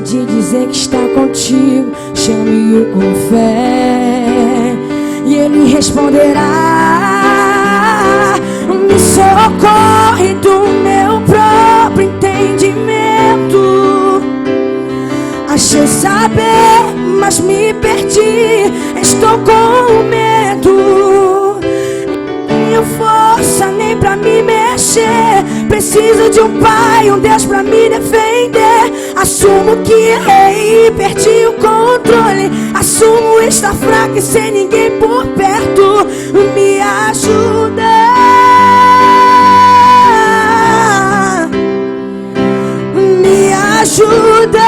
de dizer que está contigo, chame-o com fé e ele responderá. Me socorre do meu próprio entendimento. Achei saber, mas me perdi. Estou com medo. Não tenho força nem pra me mexer. Preciso de um pai, um Deus pra me defender. Assumo que errei e perdi o controle. Assumo estar fraco e sem ninguém por perto. Me ajuda. Me ajuda.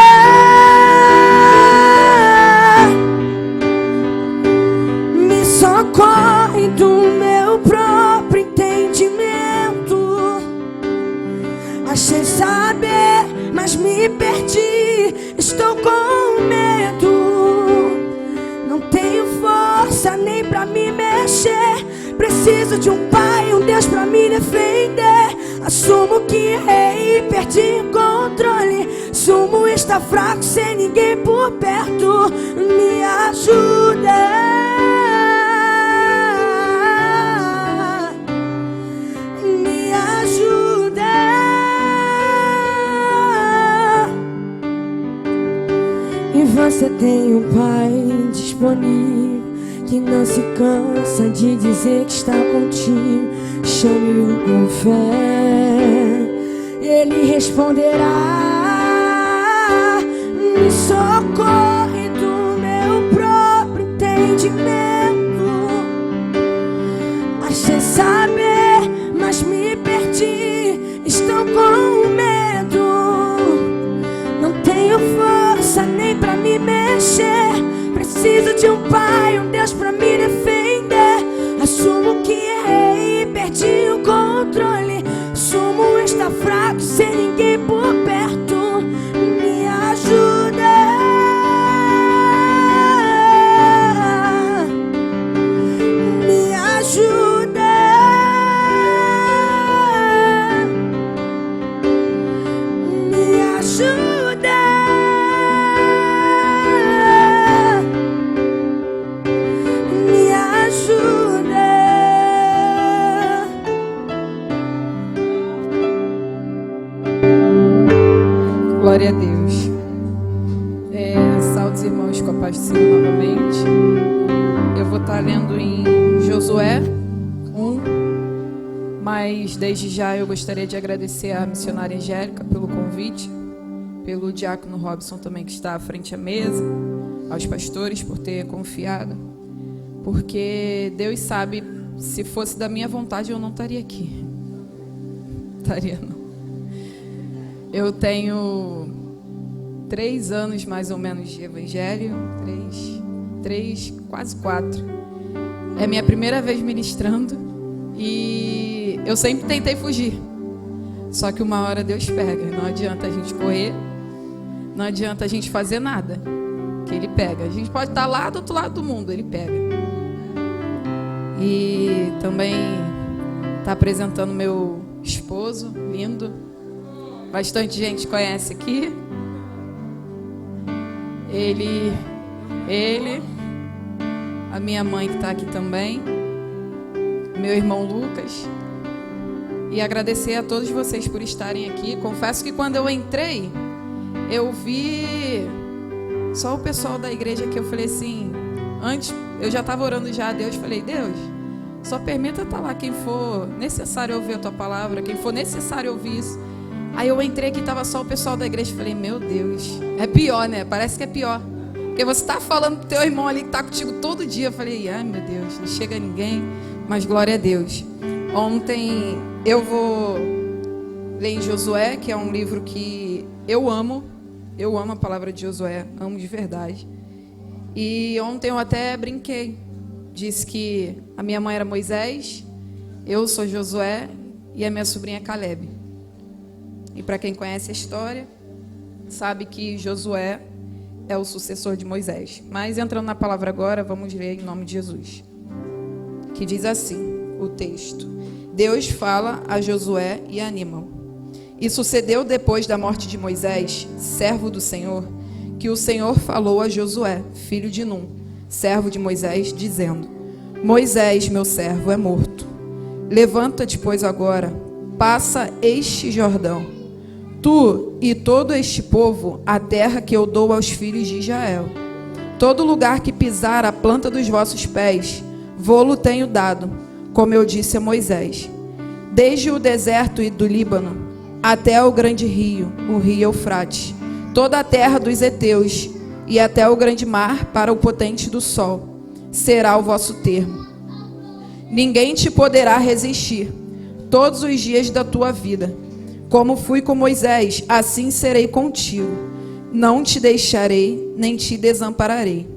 Me socorre do meu próprio entendimento. Achei saber, mas me perdi. Estou com medo. Não tenho força nem pra me mexer. Preciso de um pai, um Deus pra me defender. Assumo que errei e perdi o controle. Assumo estar fraco sem ninguém por perto. Me ajuda. Me ajuda. E você tem um pai disponível que não se cansa de dizer que está contigo. Chame-o com fé, ele responderá. Me socorre do meu próprio entendimento. Achei saber, mas me perdi. Estou com medo. Não tenho força nem pra me mexer. Preciso de um pai, um Deus pra me defender. Assumo que errei e perdi o controle. Assumo estar fraco sem ninguém por perto. Me ajuda. Me ajuda. Me ajuda. Me ajuda. Glória a Deus. Saúde, irmãos, com a paz do Senhor novamente. Eu vou estar lendo em Josué 1, mas desde já eu gostaria de agradecer à missionária Angélica pelo convite, pelo diácono Robson também que está à frente à mesa, aos pastores por ter confiado, porque Deus sabe, se fosse da minha vontade eu não estaria aqui. Estaria não. Eu tenho 3 anos mais ou menos de evangelho, 3, quase 4. É minha primeira vez ministrando e eu sempre tentei fugir. Só que uma hora Deus pega, não adianta a gente correr, não adianta a gente fazer nada, que Ele pega. A gente pode estar lá do outro lado do mundo, Ele pega. E também está apresentando meu esposo, lindo. Bastante gente conhece aqui. Ele, a minha mãe que está aqui também, meu irmão Lucas. E agradecer a todos vocês por estarem aqui. Confesso que quando eu entrei, eu vi só o pessoal da igreja que eu falei assim, antes eu já estava orando já a Deus, falei, Deus, só permita estar lá quem for necessário ouvir a tua palavra, quem for necessário ouvir isso. Aí eu entrei aqui, estava só o pessoal da igreja, falei, meu Deus, é pior, né? Parece que é pior. Porque você está falando pro teu irmão ali que está contigo todo dia. Eu falei, ai meu Deus, não chega ninguém, mas glória a Deus. Ontem eu vou ler em Josué, que é um livro que eu amo a palavra de Josué, amo de verdade. E ontem eu até brinquei, disse que a minha mãe era Moisés, eu sou Josué e a minha sobrinha é Caleb. E para quem conhece a história, sabe que Josué é o sucessor de Moisés. Mas entrando na palavra agora, vamos ler em nome de Jesus. Que diz assim, o texto. Deus fala a Josué e anima-o. E sucedeu depois da morte de Moisés, servo do Senhor, que o Senhor falou a Josué, filho de Num, servo de Moisés, dizendo: Moisés, meu servo, é morto. Levanta-te, pois, agora, passa este Jordão, tu e todo este povo, a terra que eu dou aos filhos de Israel. Todo lugar que pisar a planta dos vossos pés, vô-lo tenho dado, como eu disse a Moisés. Desde o deserto e do Líbano, até o grande rio, o rio Eufrates, toda a terra dos heteus, e até o grande mar para o potente do sol, será o vosso termo. Ninguém te poderá resistir todos os dias da tua vida. Como fui com Moisés, assim serei contigo. Não te deixarei, nem te desampararei.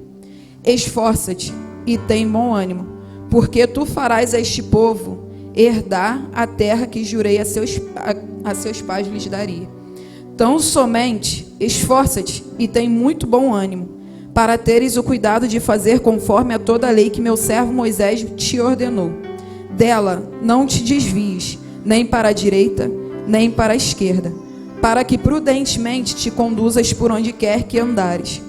Esforça-te e tem bom ânimo, porque tu farás a este povo herdar a terra que jurei a seus pais lhes daria. Tão somente esforça-te e tem muito bom ânimo, para teres o cuidado de fazer conforme a toda a lei que meu servo Moisés te ordenou. Dela não te desvies, nem para a direita, nem para a esquerda, para que prudentemente te conduzas por onde quer que andares.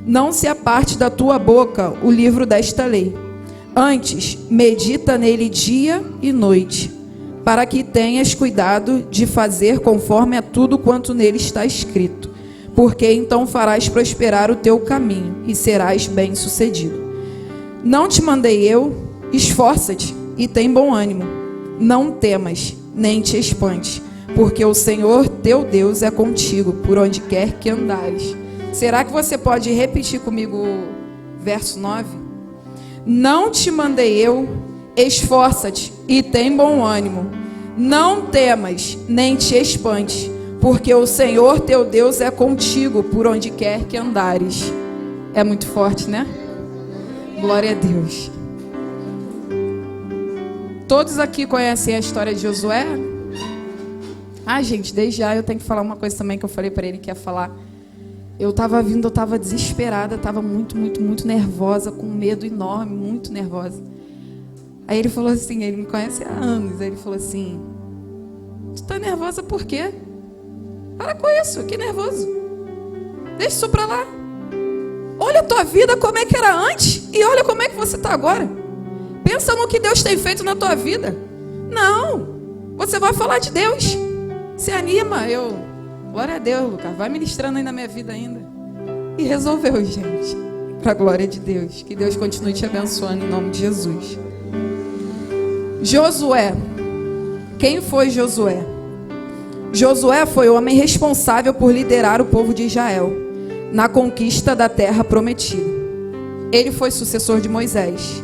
Não se aparte da tua boca o livro desta lei. Antes, medita nele dia e noite, para que tenhas cuidado de fazer conforme a tudo quanto nele está escrito, porque então farás prosperar o teu caminho e serás bem-sucedido. Não te mandei eu? Esforça-te e tem bom ânimo. Não temas, nem te espantes, porque o Senhor teu Deus é contigo por onde quer que andares. Será que você pode repetir comigo o verso 9? Não te mandei eu? Esforça-te e tem bom ânimo. Não temas, nem te espantes, porque o Senhor teu Deus é contigo por onde quer que andares. É muito forte, né? Glória a Deus. Todos aqui conhecem a história de Josué? Gente, desde já eu tenho que falar uma coisa também que eu falei para ele que ia falar. Eu estava desesperada, estava muito nervosa, com medo enorme, muito nervosa. Aí ele falou assim, ele me conhece há anos, aí ele falou assim: tu tá nervosa por quê? Para com isso, que nervoso. Deixa isso pra lá. Olha a tua vida como é que era antes e olha como é que você está agora. Pensa no que Deus tem feito na tua vida. Não, você vai falar de Deus. Se anima, glória a Deus, Lucas, vai ministrando aí na minha vida ainda. E resolveu, gente. Para a glória de Deus. Que Deus continue te abençoando em nome de Jesus. Josué. Quem foi Josué? Josué foi o homem responsável por liderar o povo de Israel na conquista da terra prometida. Ele foi sucessor de Moisés.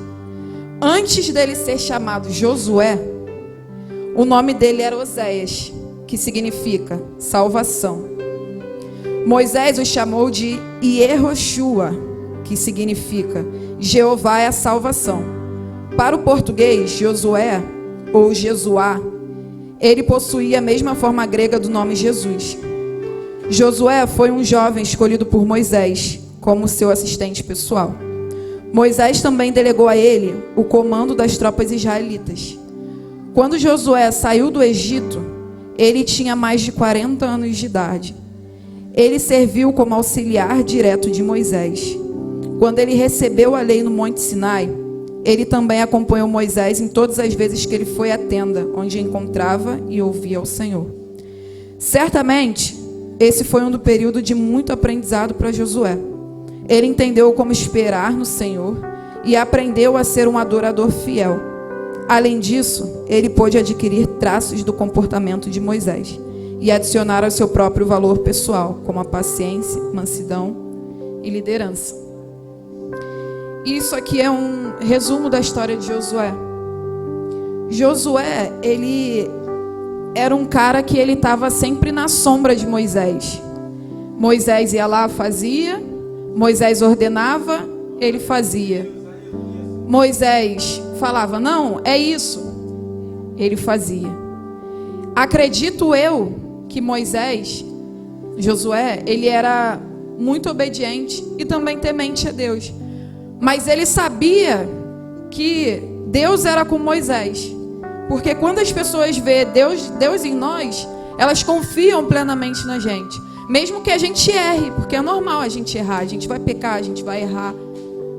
Antes dele ser chamado Josué, o nome dele era Oséias, que significa salvação. Moisés o chamou de Iehoshua, que significa Jeová é a salvação. Para o português, Josué ou Jesuá, ele possuía a mesma forma grega do nome Jesus. Josué foi um jovem escolhido por Moisés como seu assistente pessoal. Moisés também delegou a ele o comando das tropas israelitas. Quando Josué saiu do Egito, ele tinha mais de 40 anos de idade. Ele serviu como auxiliar direto de Moisés. Quando ele recebeu a lei no Monte Sinai, ele também acompanhou Moisés em todas as vezes que ele foi à tenda, onde encontrava e ouvia o Senhor. Certamente, esse foi um período de muito aprendizado para Josué. Ele entendeu como esperar no Senhor e aprendeu a ser um adorador fiel. Além disso, ele pôde adquirir traços do comportamento de Moisés e adicionar ao seu próprio valor pessoal, como a paciência, mansidão e liderança. Isso aqui é um resumo da história de Josué. Josué, ele era um cara que ele estava sempre na sombra de Moisés. Moisés ia lá, fazia. Moisés ordenava, ele fazia. Moisés falava, não, é isso. Ele fazia. Acredito eu que Josué, ele era muito obediente e também temente a Deus. Mas ele sabia que Deus era com Moisés. Porque quando as pessoas veem Deus em nós, elas confiam plenamente na gente. Mesmo que a gente erre, porque é normal a gente errar, a gente vai pecar, a gente vai errar,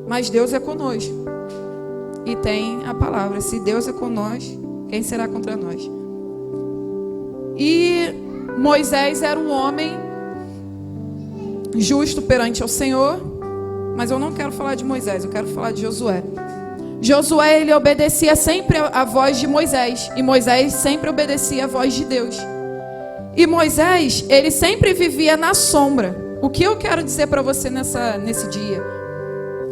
mas Deus é conosco. E tem a palavra: se Deus é conosco, quem será contra nós? E Moisés era um homem justo perante ao Senhor, mas eu não quero falar de Moisés, eu quero falar de Josué. Josué, ele obedecia sempre a voz de Moisés, e Moisés sempre obedecia a voz de Deus. E Moisés, ele sempre vivia na sombra. O que eu quero dizer para você nesse dia?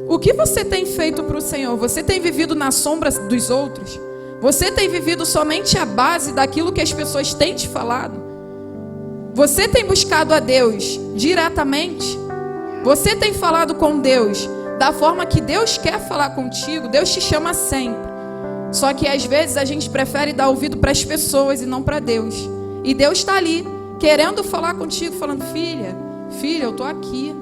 O que você tem feito para o Senhor? Você tem vivido na sombra dos outros? Você tem vivido somente a base daquilo que as pessoas têm te falado? Você tem buscado a Deus diretamente? Você tem falado com Deus da forma que Deus quer falar contigo? Deus te chama sempre. Só que às vezes a gente prefere dar ouvido para as pessoas e não para Deus. E Deus está ali, querendo falar contigo, falando: filha, eu estou aqui.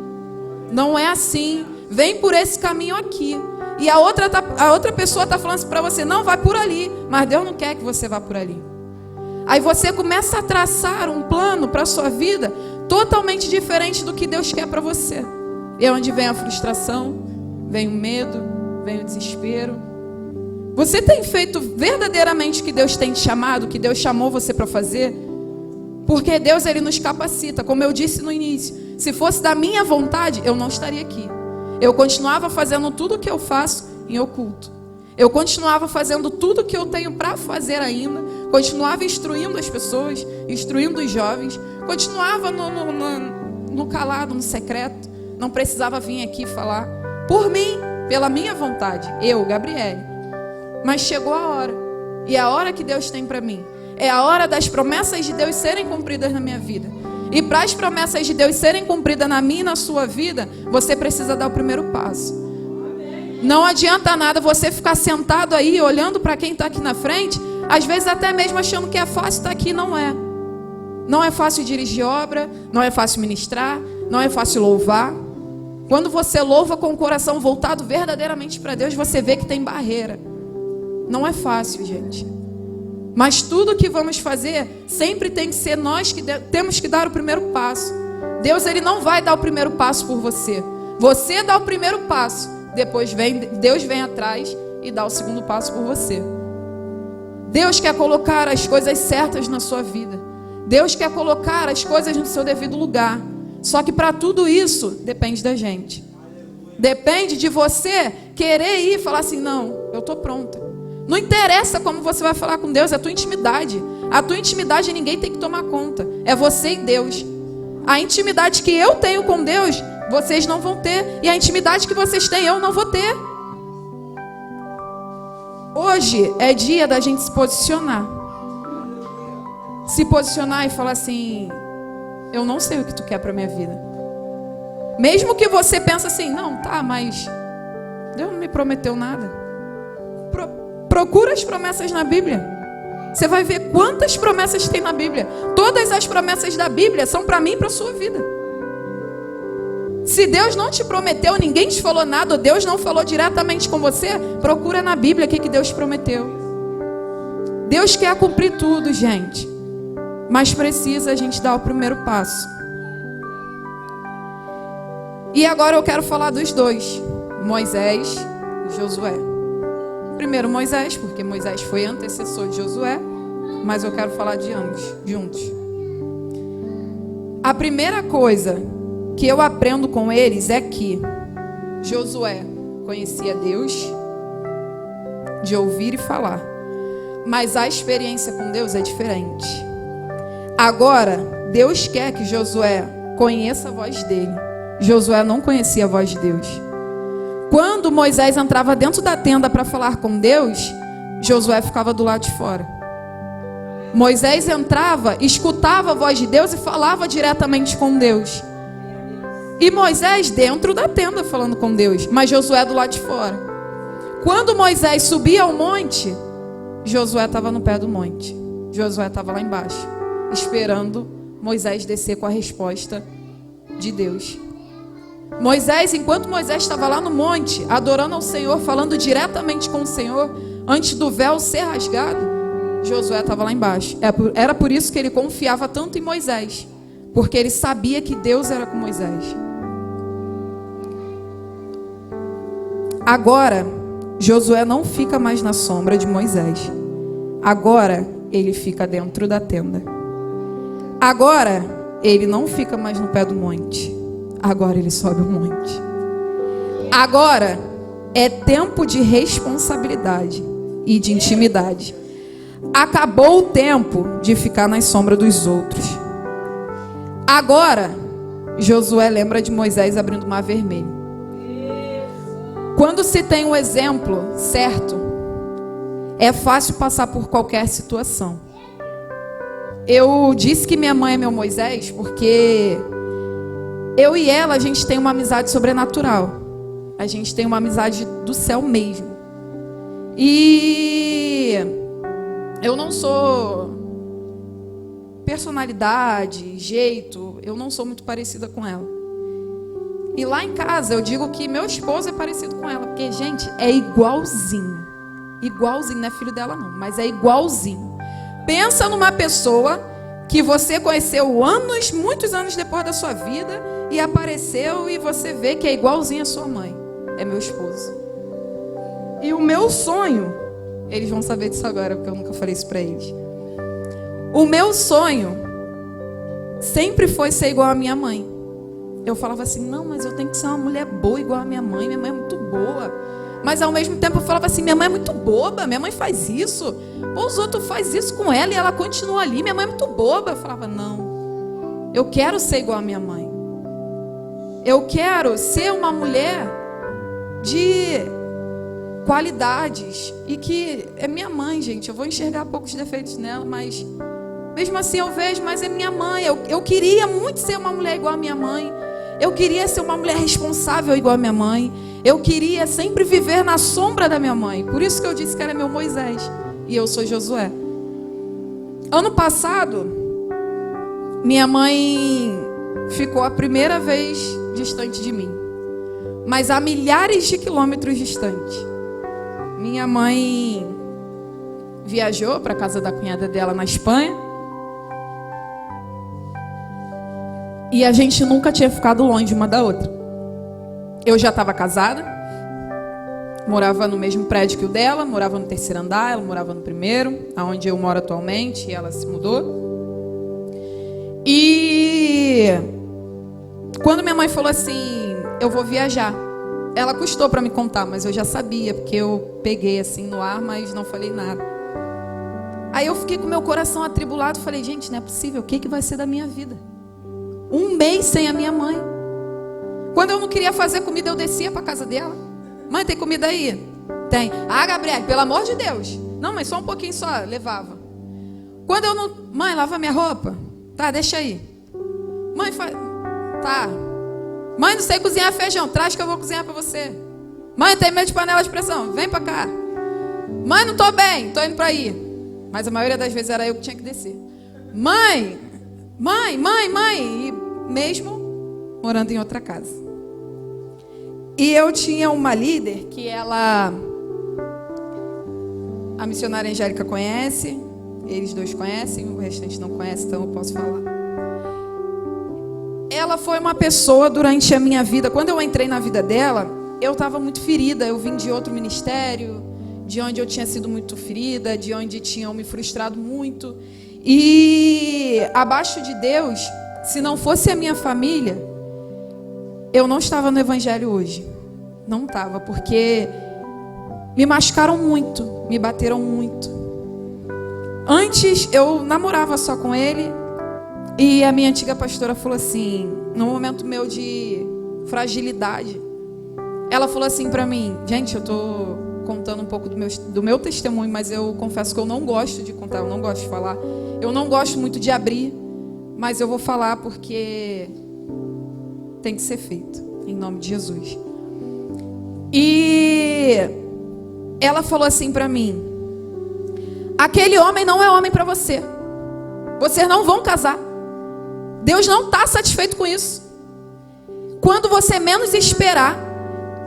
Não é assim. Vem por esse caminho aqui. E a outra pessoa está falando para você: não, vai por ali. Mas Deus não quer que você vá por ali. Aí você começa a traçar um plano para a sua vida totalmente diferente do que Deus quer para você. E é onde vem a frustração, vem o medo, vem o desespero. Você tem feito verdadeiramente o que Deus tem te chamado, o que Deus chamou você para fazer? Porque Deus, ele nos capacita. Como eu disse no início, se fosse da minha vontade, eu não estaria aqui. Eu continuava fazendo tudo o que eu faço em oculto. Eu continuava fazendo tudo o que eu tenho para fazer ainda. Continuava instruindo as pessoas, instruindo os jovens. Continuava no calado, no secreto. Não precisava vir aqui falar por mim, pela minha vontade. Eu, Gabriele. Mas chegou a hora. E a hora que Deus tem para mim é a hora das promessas de Deus serem cumpridas na minha vida. E para as promessas de Deus serem cumpridas na minha e na sua vida, você precisa dar o primeiro passo. Não adianta nada você ficar sentado aí, olhando para quem está aqui na frente, às vezes até mesmo achando que é fácil estar aqui. Não é. Não é fácil dirigir obra, não é fácil ministrar, não é fácil louvar. Quando você louva com o coração voltado verdadeiramente para Deus, você vê que tem barreira. Não é fácil, gente. Mas tudo que vamos fazer sempre tem que ser nós que temos que dar o primeiro passo. Deus, ele não vai dar o primeiro passo por você. Você dá o primeiro passo, depois Deus vem atrás e dá o segundo passo por você. Deus quer colocar as coisas certas na sua vida. Deus quer colocar as coisas no seu devido lugar. Só que para tudo isso depende da gente. Depende de você querer ir e falar assim: não, eu estou pronta. Não interessa como você vai falar com Deus, é a tua intimidade. A tua intimidade ninguém tem que tomar conta. É você e Deus. A intimidade que eu tenho com Deus, vocês não vão ter. E a intimidade que vocês têm, eu não vou ter. Hoje é dia da gente se posicionar. Se posicionar e falar assim: eu não sei o que tu quer para minha vida. Mesmo que você pense assim: não, tá, mas Deus não me prometeu nada. Procura as promessas na Bíblia. Você vai ver quantas promessas tem na Bíblia. Todas as promessas da Bíblia são para mim e para a sua vida. Se Deus não te prometeu, ninguém te falou nada, ou Deus não falou diretamente com você, procura na Bíblia o que Deus prometeu. Deus quer cumprir tudo, gente. Mas precisa a gente dar o primeiro passo. E agora eu quero falar dos dois, Moisés e Josué. Primeiro Moisés, porque Moisés foi antecessor de Josué, mas eu quero falar de ambos juntos. A primeira coisa que eu aprendo com eles é que Josué conhecia Deus de ouvir e falar, mas a experiência com Deus é diferente. Agora, Deus quer que Josué conheça a voz dele. Josué não conhecia a voz de Deus. Quando Moisés entrava dentro da tenda para falar com Deus, Josué ficava do lado de fora. Moisés entrava, escutava a voz de Deus e falava diretamente com Deus. E Moisés dentro da tenda falando com Deus, mas Josué do lado de fora. Quando Moisés subia ao monte, Josué estava no pé do monte. Josué estava lá embaixo, esperando Moisés descer com a resposta de Deus. Enquanto Moisés estava lá no monte, adorando ao Senhor, falando diretamente com o Senhor, antes do véu ser rasgado, Josué estava lá embaixo. Era por isso que ele confiava tanto em Moisés, porque ele sabia que Deus era com Moisés. Agora, Josué não fica mais na sombra de Moisés. Agora, ele fica dentro da tenda. Agora, ele não fica mais no pé do monte. Agora, ele sobe o monte. Agora, é tempo de responsabilidade e de intimidade. Acabou o tempo de ficar na sombra dos outros. Agora, Josué lembra de Moisés abrindo o mar vermelho. Quando se tem um exemplo certo, é fácil passar por qualquer situação. Eu disse que minha mãe é meu Moisés porque eu e ela, a gente tem uma amizade sobrenatural. A gente tem uma amizade do céu mesmo. E eu não sou personalidade, jeito, eu não sou muito parecida com ela. E lá em casa eu digo que meu esposo é parecido com ela, porque, gente, é igualzinho. Igualzinho, não é filho dela não, mas é igualzinho. Pensa numa pessoa que você conheceu anos, muitos anos depois da sua vida, e apareceu e você vê que é igualzinho a sua mãe. É meu esposo. E o meu sonho, eles vão saber disso agora, porque eu nunca falei isso pra eles. O meu sonho sempre foi ser igual a minha mãe. Eu falava assim, não, mas eu tenho que ser uma mulher boa igual a minha mãe é muito boa. Mas ao mesmo tempo eu falava assim, minha mãe é muito boba, minha mãe faz isso. Pô, os outros fazem isso com ela e ela continua ali, minha mãe é muito boba. Eu falava, não, eu quero ser igual a minha mãe. Eu quero ser uma mulher de qualidades. E que é minha mãe, gente, eu vou enxergar poucos defeitos nela, mas mesmo assim eu vejo, mas é minha mãe. Eu queria muito ser uma mulher igual a minha mãe. Eu queria ser uma mulher responsável igual a minha mãe. Eu queria sempre viver na sombra da minha mãe. Por isso que eu disse que ela é meu Moisés. E eu sou Josué. Ano passado, minha mãe ficou a primeira vez distante de mim. Mas a milhares de quilômetros distante. Minha mãe viajou para a casa da cunhada dela na Espanha. E a gente nunca tinha ficado longe uma da outra. Eu já estava casada, morava no mesmo prédio que o dela, morava no 3º andar, ela morava no 1º, aonde eu moro atualmente, e ela se mudou. E quando minha mãe falou assim, eu vou viajar, ela custou para me contar, mas eu já sabia, porque eu peguei assim no ar, mas não falei nada. Aí eu fiquei com meu coração atribulado, falei, gente, não é possível, o que vai ser da minha vida? 1 mês sem a minha mãe. Quando eu não queria fazer comida, eu descia para casa dela. Mãe, tem comida aí? Tem. Ah, Gabriel, pelo amor de Deus. Não, mas só um pouquinho só, levava. Quando eu não... Mãe, lava minha roupa? Tá, deixa aí. Mãe, tá. Mãe, não sei cozinhar feijão, traz que eu vou cozinhar para você. Mãe, tem medo de panela de pressão, vem para cá. Mãe, não tô bem, tô indo para aí. Mas a maioria das vezes era eu que tinha que descer. Mãe, e mesmo morando em outra casa. E eu tinha uma líder que ela, a missionária Angélica conhece, eles dois conhecem, o restante não conhece, então eu posso falar. Ela foi uma pessoa durante a minha vida, quando eu entrei na vida dela, eu estava muito ferida, eu vim de outro ministério, de onde eu tinha sido muito ferida, de onde tinham me frustrado muito. E abaixo de Deus, se não fosse a minha família, eu não estava no evangelho hoje. Não estava, porque me machucaram muito, me bateram muito. Antes eu namorava só com ele, e a minha antiga pastora falou assim, num momento meu de fragilidade, ela falou assim para mim, gente, eu tô contando um pouco do meu testemunho, mas eu confesso que eu não gosto de contar, eu não gosto de falar, eu não gosto muito de abrir, mas eu vou falar porque tem que ser feito, em nome de Jesus. E ela falou assim para mim, aquele homem não é homem para você, vocês não vão casar, Deus não está satisfeito com isso. Quando você menos esperar,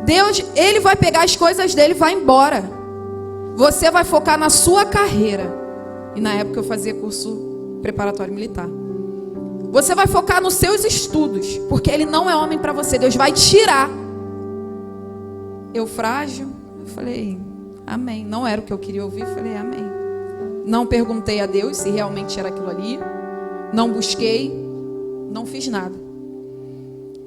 Deus, Ele vai pegar as coisas dele e vai embora. Você vai focar na sua carreira. E na época eu fazia curso preparatório militar. Você vai focar nos seus estudos, porque ele não é homem para você. Deus vai tirar. Eu frágil, eu falei, amém. Não era o que eu queria ouvir, eu falei, amém. Não perguntei a Deus se realmente era aquilo ali. Não busquei, não fiz nada.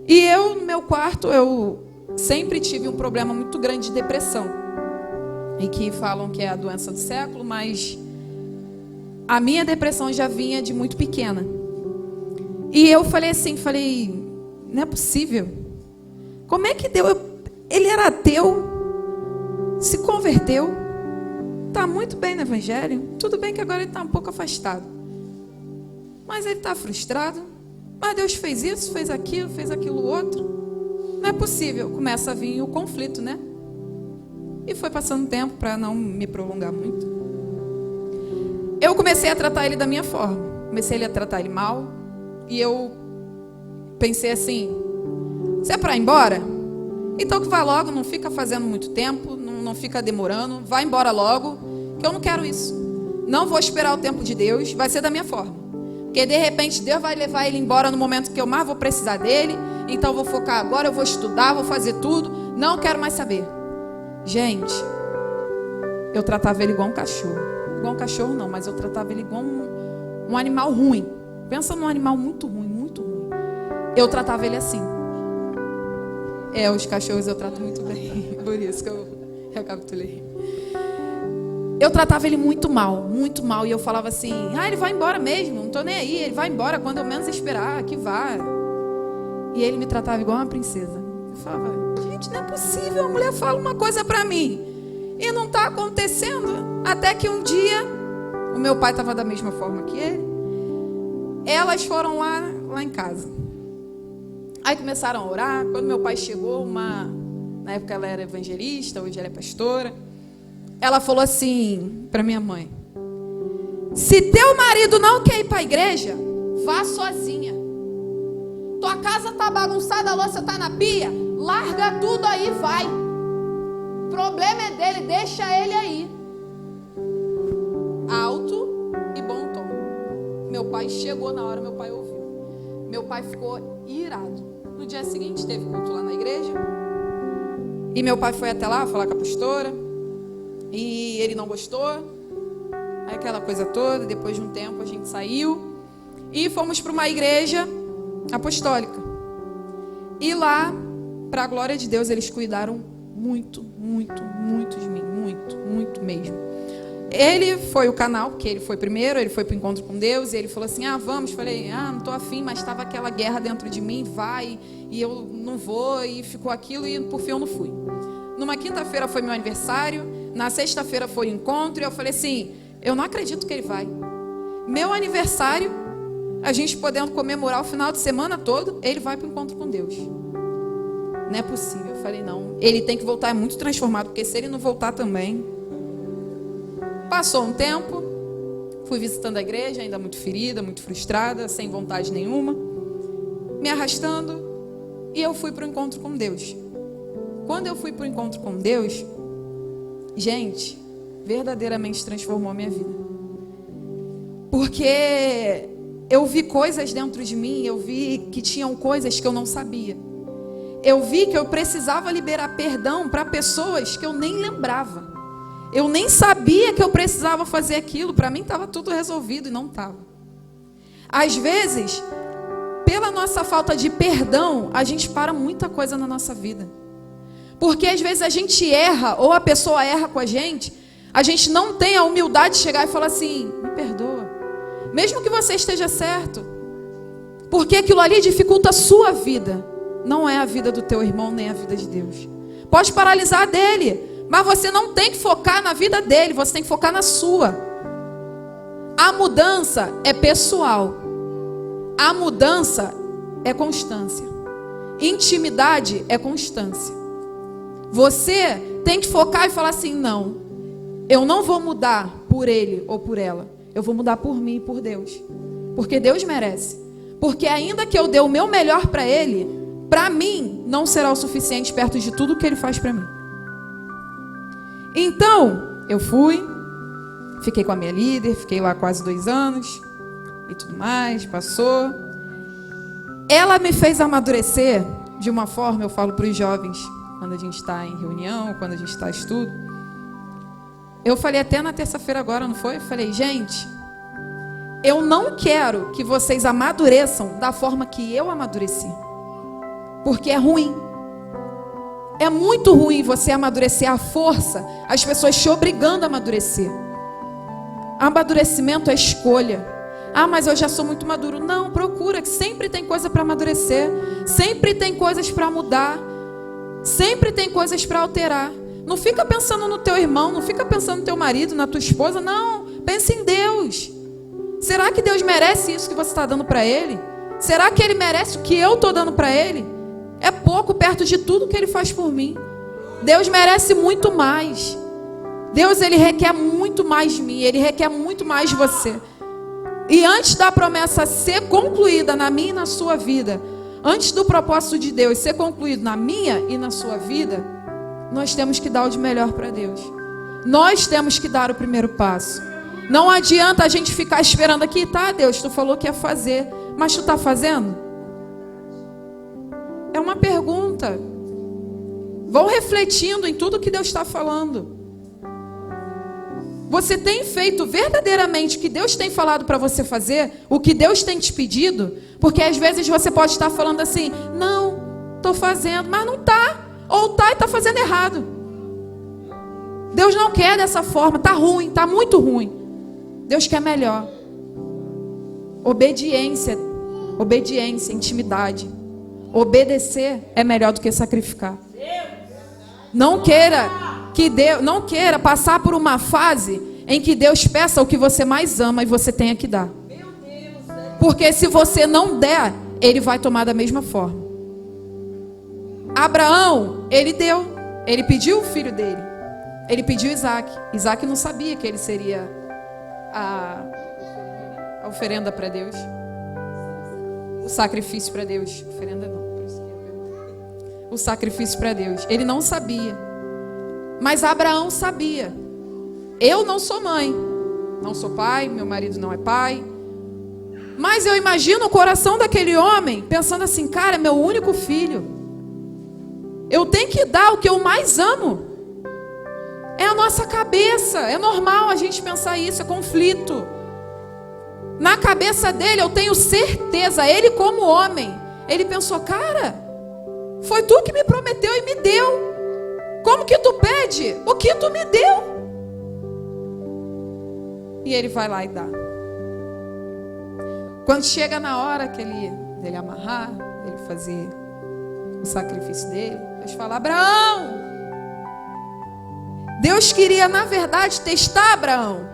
E eu, no meu quarto, eu sempre tive um problema muito grande de depressão. E que falam que é a doença do século, mas a minha depressão já vinha de muito pequena. E eu falei assim, não é possível. Como é que Deus... Ele era ateu, se converteu, está muito bem no evangelho. Tudo bem que agora ele está um pouco afastado. Mas ele está frustrado. Mas Deus fez isso, fez aquilo outro. Não é possível. Começa a vir o conflito, né? E foi passando tempo para não me prolongar muito. Eu comecei a tratar ele da minha forma. Comecei a tratar ele mal. E eu pensei assim, se é para ir embora, então que vá logo, não fica fazendo muito tempo, não fica demorando, vai embora logo, que eu não quero isso. Não vou esperar o tempo de Deus, vai ser da minha forma. Porque de repente Deus vai levar ele embora no momento que eu mais vou precisar dele, então eu vou focar agora, eu vou estudar, vou fazer tudo, não quero mais saber. Gente, eu tratava ele igual um cachorro. Igual um cachorro não, mas eu tratava ele igual um animal ruim. Pensa num animal muito ruim, muito ruim. Eu tratava ele assim. Os cachorros eu trato muito bem. Por isso que eu recapitulei. Eu tratava ele muito mal. E eu falava assim, ele vai embora mesmo, não estou nem aí. Ele vai embora quando eu menos esperar, que vá. E ele me tratava igual uma princesa. Eu falava, gente, não é possível. A mulher fala uma coisa para mim e não está acontecendo. Até que um dia, o meu pai estava da mesma forma que ele. Elas foram lá em casa. Aí começaram a orar. Quando meu pai chegou, na época ela era evangelista, hoje ela é pastora. Ela falou assim para minha mãe: se teu marido não quer ir para a igreja, vá sozinha. Tua casa tá bagunçada, a louça tá na pia, larga tudo aí e vai. O problema é dele, deixa ele aí. Alto e bom tom. Meu pai chegou na hora, meu pai ouviu. Meu pai ficou irado. No dia seguinte teve culto lá na igreja. E meu pai foi até lá falar com a pastora. E ele não gostou. Aí aquela coisa toda. Depois de um tempo a gente saiu. E fomos para uma igreja apostólica. E lá, para a glória de Deus, eles cuidaram muito de mim. Muito mesmo. Ele foi o canal, porque ele foi primeiro, ele foi para o encontro com Deus, e ele falou assim, vamos. Falei, não estou afim, mas estava aquela guerra dentro de mim, vai, e eu não vou, e ficou aquilo, e por fim eu não fui. Numa quinta-feira foi meu aniversário, na sexta-feira foi o encontro, e eu falei assim, eu não acredito que ele vai. Meu aniversário, a gente podendo comemorar o final de semana todo, ele vai para o encontro com Deus. Não é possível. Eu falei, não, ele tem que voltar, é muito transformado, porque se ele não voltar também... Passou um tempo, fui visitando a igreja, ainda muito ferida, muito frustrada, sem vontade nenhuma, me arrastando, e eu fui para o encontro com Deus. Quando eu fui para o encontro com Deus, gente, verdadeiramente transformou a minha vida. Porque eu vi coisas dentro de mim, eu vi que tinham coisas que eu não sabia. Eu vi que eu precisava liberar perdão para pessoas que eu nem lembrava. Eu nem sabia que eu precisava fazer aquilo. Para mim estava tudo resolvido e não estava. Às vezes, pela nossa falta de perdão, a gente para muita coisa na nossa vida. Porque às vezes a gente erra, ou a pessoa erra com a gente não tem a humildade de chegar e falar assim, me perdoa. Mesmo que você esteja certo. Porque aquilo ali dificulta a sua vida. Não é a vida do teu irmão, nem a vida de Deus. Pode paralisar a dele. Mas você não tem que focar na vida dele, você tem que focar na sua. A mudança é pessoal. A mudança é constância. Intimidade é constância. Você tem que focar e falar assim, não, eu não vou mudar por ele ou por ela. Eu vou mudar por mim e por Deus. Porque Deus merece. Porque ainda que eu dê o meu melhor para ele, para mim não será o suficiente perto de tudo que ele faz para mim. Então, eu fui, fiquei com a minha líder, fiquei lá quase 2 anos e tudo mais, passou. ela me fez amadurecer de uma forma, eu falo para os jovens, quando a gente está em reunião, quando a gente está em estudo. Eu falei até na terça-feira agora, não foi? Eu falei, gente, eu não quero que vocês amadureçam da forma que eu amadureci. Porque é ruim. É muito ruim você amadurecer à força, as pessoas te obrigando a amadurecer. Amadurecimento é escolha. Ah, mas eu já sou muito maduro. Não, procura, que sempre tem coisa para amadurecer. Sempre tem coisas para mudar. Sempre tem coisas para alterar. Não fica pensando no teu irmão, não fica pensando no teu marido, na tua esposa. Não, pense em Deus. Será que Deus merece isso que você está dando para Ele? Será que Ele merece o que eu estou dando para Ele? É pouco perto de tudo que Ele faz por mim. Deus merece muito mais. Deus, Ele requer muito mais de mim. Ele requer muito mais de você. E antes da promessa ser concluída na minha e na sua vida, antes do propósito de Deus ser concluído na minha e na sua vida, nós temos que dar o de melhor para Deus. Nós temos que dar o primeiro passo. Não adianta a gente ficar esperando aqui, tá, Deus, tu falou que ia fazer, mas tu está fazendo? É uma pergunta. Vão refletindo em tudo que Deus está falando. Você tem feito verdadeiramente o que Deus tem falado para você fazer? O que Deus tem te pedido? Porque às vezes você pode estar falando assim, não, estou fazendo, mas não está. Ou está e está fazendo errado. Deus não quer dessa forma, está ruim, está muito ruim. Deus quer melhor. Obediência, intimidade. Obedecer é melhor do que sacrificar. Não queira passar por uma fase em que Deus peça o que você mais ama e você tenha que dar. Porque se você não der, Ele vai tomar da mesma forma. Abraão, ele pediu o filho dele. Ele pediu Isaac. Isaac não sabia que ele seria a oferenda para Deus. O sacrifício para Deus. Oferenda não. O sacrifício para Deus. Ele não sabia. Mas Abraão sabia. Eu não sou mãe. Não sou pai. Meu marido não é pai. Mas eu imagino o coração daquele homem pensando assim, cara, é meu único filho. Eu tenho que dar o que eu mais amo. É a nossa cabeça. É normal a gente pensar isso, é conflito. Na cabeça dele, eu tenho certeza, ele como homem, ele pensou, cara, foi tu que me prometeu e me deu. Como que tu pede o que tu me deu? E ele vai lá e dá. Quando chega na hora dele amarrar, dele fazer o sacrifício dele, Deus fala, Abraão. Deus queria, na verdade, testar Abraão.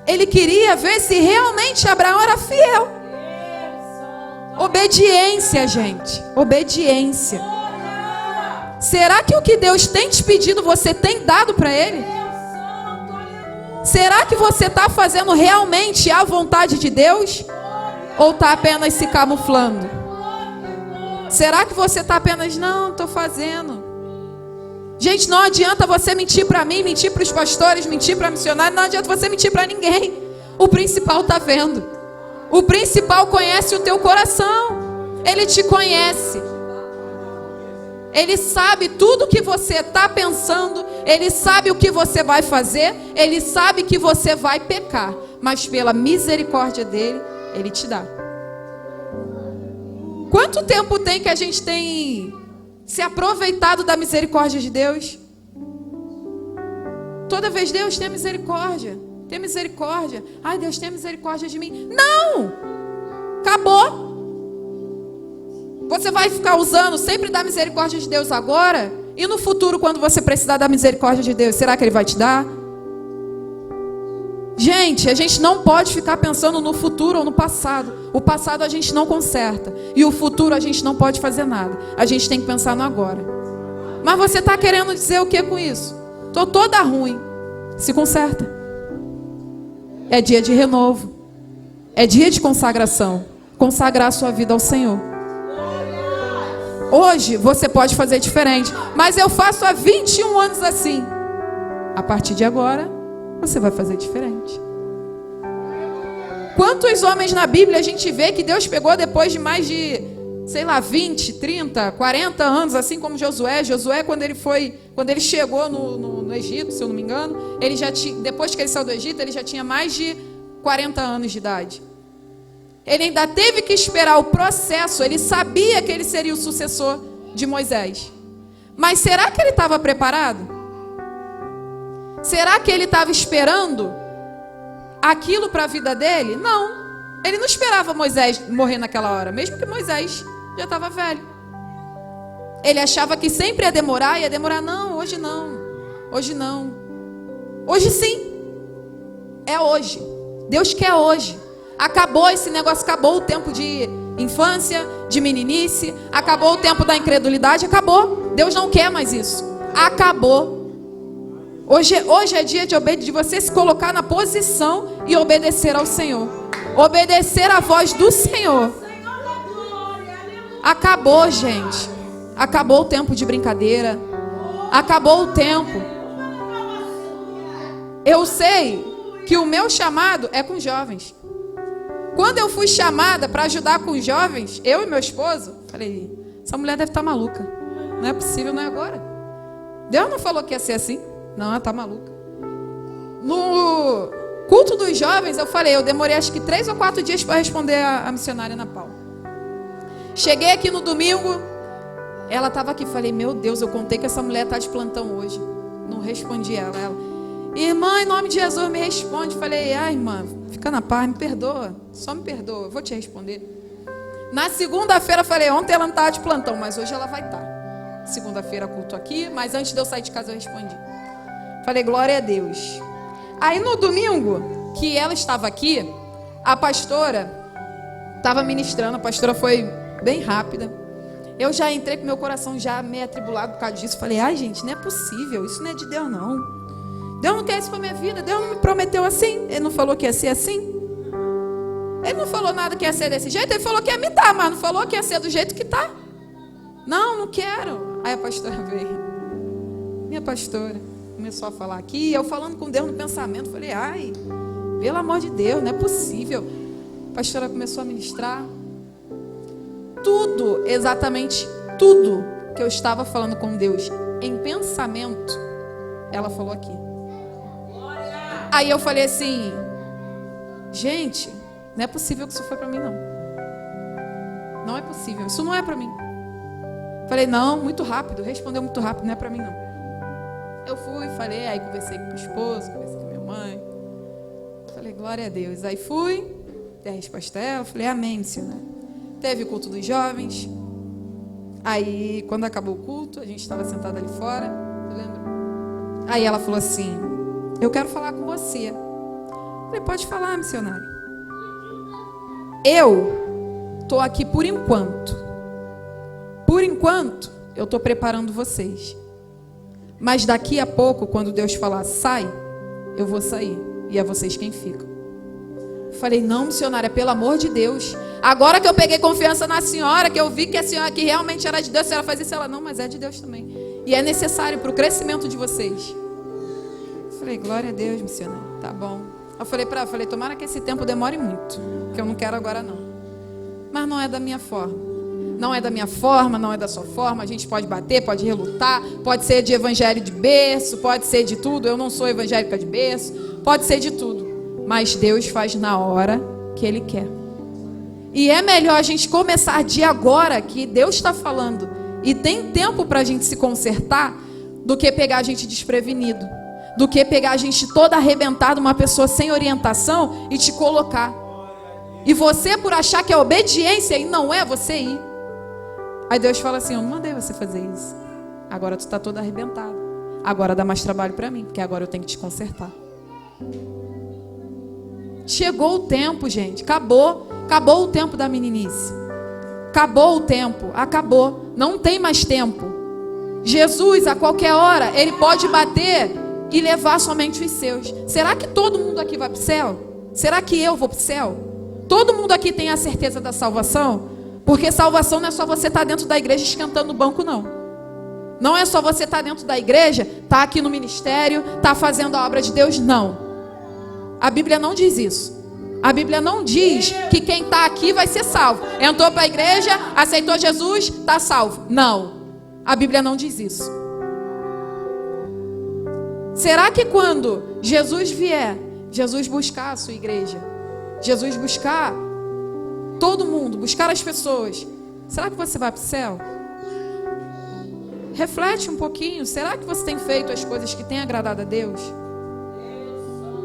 Ele queria ver se realmente Abraão era fiel. Obediência, gente. Obediência. Será que o que Deus tem te pedido, você tem dado para Ele? Será que você está fazendo realmente a vontade de Deus? Ou está apenas se camuflando? Será que você está apenas, não, estou fazendo. Gente, não adianta você mentir para mim, mentir para os pastores, mentir para missionários, não adianta você mentir para ninguém. O principal está vendo. O principal conhece o teu coração. Ele te conhece. Ele sabe tudo o que você está pensando. Ele sabe o que você vai fazer. Ele sabe que você vai pecar. Mas pela misericórdia dele, Ele te dá. Quanto tempo tem que a gente tem se aproveitado da misericórdia de Deus? Toda vez, Deus, tem misericórdia. Tem misericórdia. Ai, Deus, tem misericórdia de mim. Não! Acabou. Você vai ficar usando sempre da misericórdia de Deus agora? E no futuro, quando você precisar da misericórdia de Deus, será que Ele vai te dar? Gente, a gente não pode ficar pensando no futuro ou no passado. O passado a gente não conserta. E o futuro a gente não pode fazer nada. A gente tem que pensar no agora. Mas você está querendo dizer o que com isso? Estou toda ruim. Se conserta. É dia de renovo. É dia de consagração. Consagrar a sua vida ao Senhor. Hoje você pode fazer diferente. Mas eu faço há 21 anos assim. A partir de agora, você vai fazer diferente. Quantos homens na Bíblia a gente vê que Deus pegou depois de mais de sei lá, 20, 30, 40 anos, assim como Josué. Josué, quando ele chegou no Egito, se eu não me engano, ele já tinha, depois que ele saiu do Egito, ele já tinha mais de 40 anos de idade. Ele ainda teve que esperar o processo, ele sabia que ele seria o sucessor de Moisés. Mas será que ele estava preparado? Será que ele estava esperando aquilo para a vida dele? Não. Ele não esperava Moisés morrer naquela hora, mesmo que Moisés já estava velho. Ele achava que sempre ia demorar. Não, hoje não. Hoje não. Hoje sim. É hoje. Deus quer hoje. Acabou esse negócio, acabou o tempo de infância, de meninice, acabou o tempo da incredulidade, acabou. Deus não quer mais isso. Acabou. Hoje é dia de você se colocar na posição e obedecer ao Senhor. Obedecer à voz do Senhor. Acabou, gente. Acabou o tempo de brincadeira. Acabou o tempo. Eu sei que o meu chamado é com jovens. Quando eu fui chamada para ajudar com os jovens, eu e meu esposo, falei, essa mulher deve estar maluca. Não é possível, não é agora. Deus não falou que ia ser assim. Não, ela está maluca. No culto dos jovens, eu demorei acho que 3 ou 4 dias para responder a missionária Ana Paula. Cheguei aqui no domingo, ela estava aqui, falei, meu Deus, eu contei que essa mulher está de plantão hoje. Não respondi ela. Irmã, em nome de Jesus, me responde. Falei, irmã, fica na paz, me perdoa. Só me perdoa, eu vou te responder. Na segunda-feira, falei, ontem ela não estava de plantão, mas hoje ela vai estar. Segunda-feira, culto aqui, mas antes de eu sair de casa, eu respondi. Falei, glória a Deus. Aí no domingo, que ela estava aqui, a pastora estava ministrando, a pastora foi bem rápida. Eu já entrei com meu coração já meio atribulado por causa disso. Falei, gente, não é possível, isso não é de Deus não. Deus não quer isso para minha vida, Deus não me prometeu assim, Ele não falou que ia ser assim. Ele não falou nada que ia ser desse jeito, Ele falou que ia me dar, mas não falou que ia ser do jeito que está. Não quero. Aí a pastora veio, minha pastora, começou a falar aqui, eu falando com Deus no pensamento, falei, pelo amor de Deus, não é possível. A pastora começou a ministrar. Tudo, exatamente tudo que eu estava falando com Deus em pensamento, ela falou aqui. Aí eu falei assim, gente, não é possível que isso foi para mim não. Não é possível, isso não é para mim. Falei, não, muito rápido, respondeu muito rápido, não é para mim não. Eu fui, falei, aí conversei com o esposo, conversei com a minha mãe. Falei, glória a Deus. Aí fui, dei a resposta a ela, falei, amém, missionária. Teve o culto dos jovens. Aí, quando acabou o culto, a gente estava sentada ali fora, eu lembro. Aí ela falou assim, eu quero falar com você. Falei, pode falar, missionária. Eu estou aqui por enquanto. Por enquanto, eu estou preparando vocês. Mas daqui a pouco, quando Deus falar, sai, eu vou sair. E é vocês quem ficam. Falei, não, missionária, pelo amor de Deus. Agora que eu peguei confiança na senhora, que eu vi que a senhora que realmente era de Deus, a senhora faz isso, ela, não, mas é de Deus também. E é necessário para o crescimento de vocês. Falei, glória a Deus, missionária, tá bom. Eu falei para ela, tomara que esse tempo demore muito, que eu não quero agora não. Mas não é da minha forma. Não é da minha forma, não é da sua forma. A gente pode bater, pode relutar, pode ser de evangelho de berço, pode ser de tudo. Eu não sou evangélica de berço, pode ser de tudo. Mas Deus faz na hora que Ele quer. E é melhor a gente começar de agora, que Deus está falando, e tem tempo para a gente se consertar, do que pegar a gente desprevenido. Do que pegar a gente toda arrebentada, uma pessoa sem orientação, e te colocar. E você, por achar que é obediência, e não é, você ir. Aí Deus fala assim, eu não mandei você fazer isso. Agora tu está toda arrebentada. Agora dá mais trabalho para mim, porque agora eu tenho que te consertar. Chegou o tempo, gente. Acabou o tempo da meninice. Acabou o tempo. Acabou. Não tem mais tempo. Jesus, a qualquer hora, Ele pode bater e levar somente os seus. Será que todo mundo aqui vai para o céu? Será que eu vou para o céu? Todo mundo aqui tem a certeza da salvação? Porque salvação não é só você estar dentro da igreja esquentando o banco, não. Não é só você estar dentro da igreja, estar aqui no ministério, estar fazendo a obra de Deus, não. A Bíblia não diz isso. A Bíblia não diz que quem está aqui vai ser salvo. Entrou para a igreja, aceitou Jesus, está salvo. Não. A Bíblia não diz isso. Será que quando Jesus vier, Jesus buscar a sua igreja, Jesus buscar todo mundo, buscar as pessoas, será que você vai para o céu? Reflete um pouquinho. Será que você tem feito as coisas que têm agradado a Deus?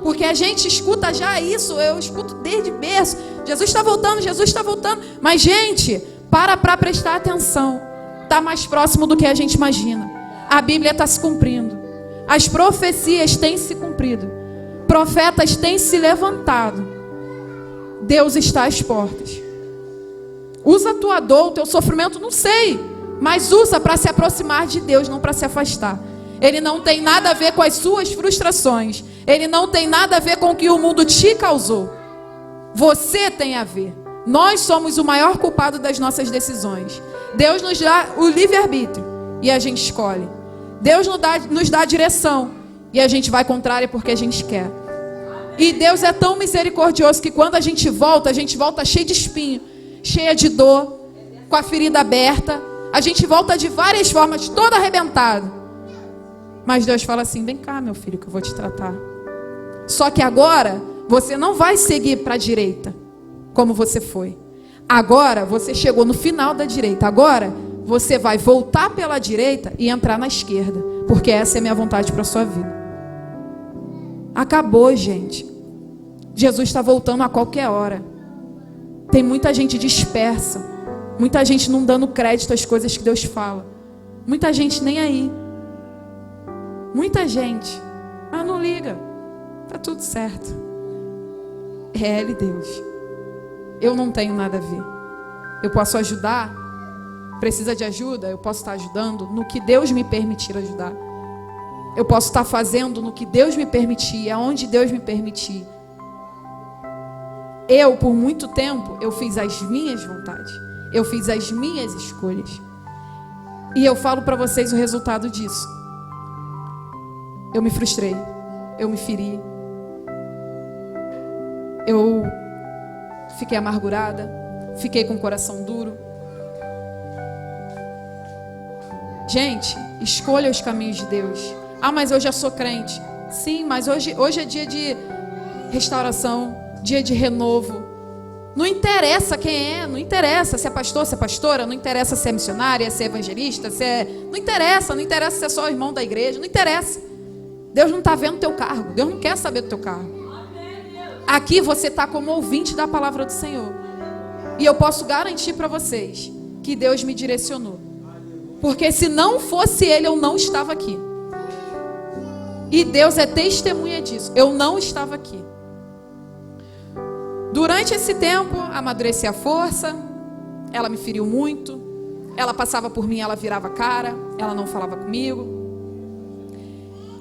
Porque a gente escuta já isso, eu escuto desde berço. Jesus está voltando, Jesus está voltando. Mas, gente, para prestar atenção. Está mais próximo do que a gente imagina. A Bíblia está se cumprindo. As profecias têm se cumprido. Profetas têm se levantado. Deus está às portas. Usa a tua dor, o teu sofrimento, não sei. Mas usa para se aproximar de Deus, não para se afastar. Ele não tem nada a ver com as suas frustrações. Ele não tem nada a ver com o que o mundo te causou. Você tem a ver. Nós somos o maior culpado das nossas decisões. Deus nos dá o livre-arbítrio e a gente escolhe. Deus nos dá a direção e a gente vai contrária porque a gente quer. E Deus é tão misericordioso que quando a gente volta cheio de espinho, cheia de dor, com a ferida aberta. A gente volta de várias formas, todo arrebentado. Mas Deus fala assim: vem cá, meu filho, que eu vou te tratar. Só que agora você não vai seguir para a direita como você foi. Agora você chegou no final da direita. Agora você vai voltar pela direita e entrar na esquerda, porque essa é a minha vontade para a sua vida. Acabou, gente. Jesus está voltando a qualquer hora. Tem muita gente dispersa, muita gente não dando crédito às coisas que Deus fala, muita gente nem aí. Muita gente, mas não liga, tá tudo certo. É Ele, Deus. Eu não tenho nada a ver. Eu posso ajudar, precisa de ajuda, eu posso estar ajudando no que Deus me permitir ajudar. Eu posso estar fazendo no que Deus me permitir, aonde Deus me permitir. Eu, por muito tempo, eu fiz as minhas vontades. Eu fiz as minhas escolhas. E eu falo para vocês o resultado disso. Eu me frustrei, eu me feri, eu fiquei amargurada, fiquei com o coração duro. Gente, escolha os caminhos de Deus. Ah, mas eu já sou crente. Sim, mas hoje é dia de restauração, dia de renovo. Não interessa quem é, não interessa se é pastor, se é pastora, não interessa se é missionária, se é evangelista, se é... Não interessa se é só irmão da igreja, não interessa. Deus não está vendo o teu cargo. Deus não quer saber do teu cargo. Aqui você está como ouvinte da palavra do Senhor. E eu posso garantir para vocês que Deus me direcionou. Porque se não fosse Ele, eu não estava aqui. E Deus é testemunha disso. Eu não estava aqui. Durante esse tempo, amadureci a força. Ela me feriu muito. Ela passava por mim, ela virava a cara. Ela não falava comigo.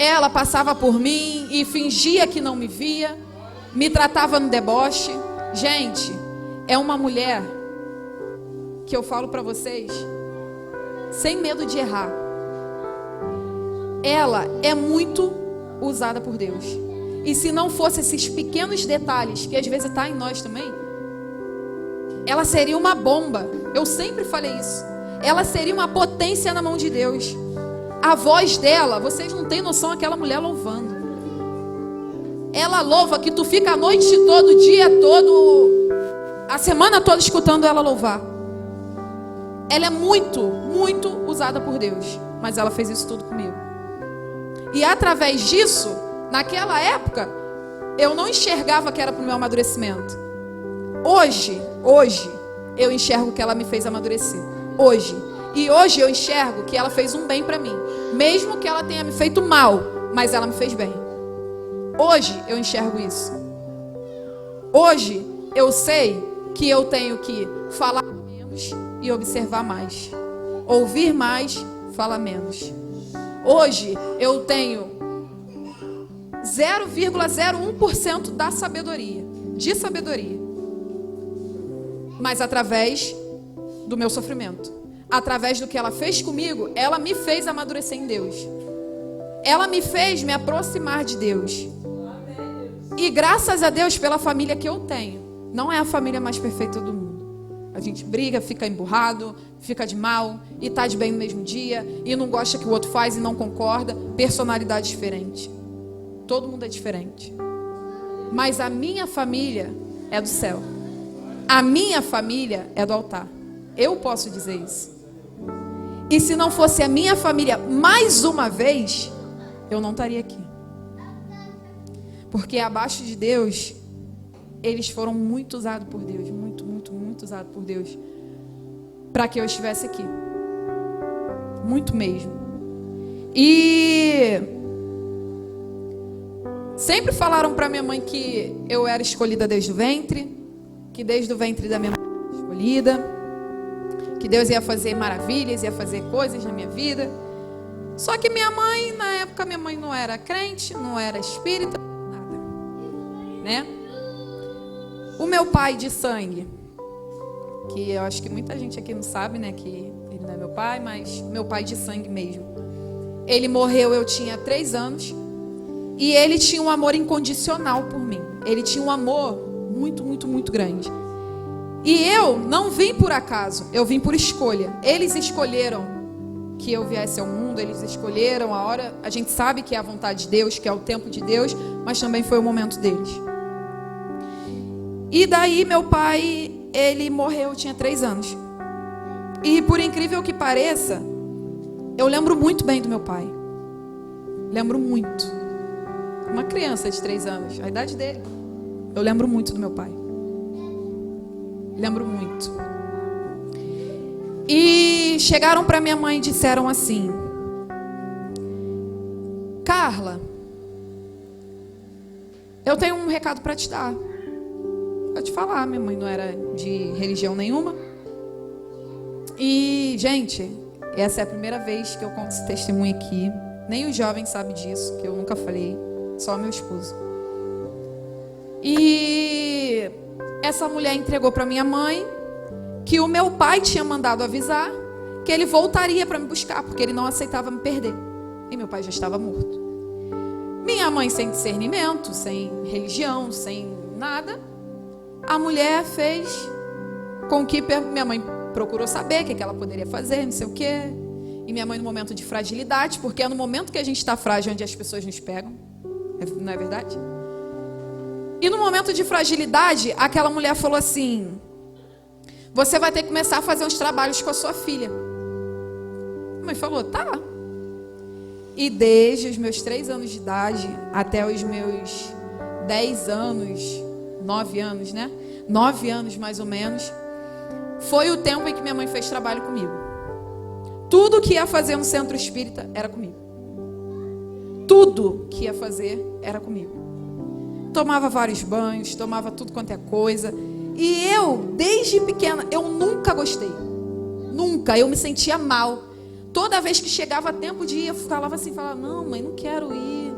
Ela passava por mim e fingia que não me via, me tratava no deboche. Gente, é uma mulher que eu falo para vocês, sem medo de errar. Ela é muito usada por Deus. E se não fosse esses pequenos detalhes, que às vezes está em nós também, ela seria uma bomba. Eu sempre falei isso. Ela seria uma potência na mão de Deus. A voz dela, vocês não têm noção, aquela mulher louvando. Ela louva que tu fica a noite toda, o dia todo, a semana toda escutando ela louvar. Ela é muito, muito usada por Deus. Mas ela fez isso tudo comigo. E através disso, naquela época, eu não enxergava que era para o meu amadurecimento. Hoje, eu enxergo que ela me fez amadurecer. E hoje eu enxergo que ela fez um bem para mim. Mesmo que ela tenha me feito mal, mas ela me fez bem. Hoje eu enxergo isso. Hoje eu sei que eu tenho que falar menos e observar mais. Ouvir mais, falar menos. Hoje eu tenho 0,01% da sabedoria. De sabedoria. Mas através do meu sofrimento. Através do que ela fez comigo, ela me fez amadurecer em Deus. Ela me fez me aproximar de Deus. E graças a Deus pela família que eu tenho. Não é a família mais perfeita do mundo. A gente briga, fica emburrado, fica de mal, e tá de bem no mesmo dia, e não gosta que o outro faz e não concorda. Personalidade diferente. Todo mundo é diferente. Mas a minha família é do céu. A minha família é do altar. Eu posso dizer isso. E se não fosse a minha família, mais uma vez, eu não estaria aqui. Porque abaixo de Deus, eles foram muito usados por Deus. Muito, muito, muito usados por Deus. Para que eu estivesse aqui. Muito mesmo. E sempre falaram para minha mãe que eu era escolhida desde o ventre. Que desde o ventre da minha mãe eu era escolhida. Que Deus ia fazer maravilhas, ia fazer coisas na minha vida. Só que minha mãe, na época, minha mãe não era crente, não era espírita, nada. Né? O meu pai de sangue, que eu acho que muita gente aqui não sabe, né, que ele não é meu pai, mas meu pai de sangue mesmo. Ele morreu, eu tinha 3 anos, e ele tinha um amor incondicional por mim. Ele tinha um amor muito, muito, muito grande. E eu não vim por acaso, eu vim por escolha. Eles escolheram que eu viesse ao mundo, eles escolheram a hora. A gente sabe que é a vontade de Deus, que é o tempo de Deus, mas também foi o momento deles. E daí meu pai, ele morreu, eu tinha 3 anos. E por incrível que pareça, eu lembro muito bem do meu pai. Lembro muito. Uma criança de 3 anos, a idade dele. Eu lembro muito do meu pai. Lembro muito. E chegaram para minha mãe e disseram assim: Carla, eu tenho um recado para te dar. Vou te falar, minha mãe não era de religião nenhuma. E, gente, essa é a primeira vez que eu conto esse testemunho aqui. Nem os jovens sabem disso, que eu nunca falei. Só meu esposo. E essa mulher entregou para minha mãe que o meu pai tinha mandado avisar que ele voltaria para me buscar, porque ele não aceitava me perder. E meu pai já estava morto. Minha mãe, sem discernimento, sem religião, sem nada, a mulher fez com que minha mãe procurou saber o que ela poderia fazer, não sei o quê. E minha mãe, no momento de fragilidade, porque é no momento que a gente está frágil onde as pessoas nos pegam, não é verdade? E no momento de fragilidade, aquela mulher falou assim: você vai ter que começar a fazer uns trabalhos com a sua filha. A mãe falou: tá. E desde os meus 3 anos de idade até os meus 10 anos, 9 anos, né? 9 anos mais ou menos, foi o tempo em que minha mãe fez trabalho comigo. Tudo que ia fazer no centro espírita era comigo. Tudo que ia fazer era comigo. Tomava vários banhos, tomava tudo quanto é coisa. E eu, desde pequena, eu nunca gostei. Nunca, eu me sentia mal. Toda vez que chegava tempo de ir, eu falava assim, não, mãe, não quero ir.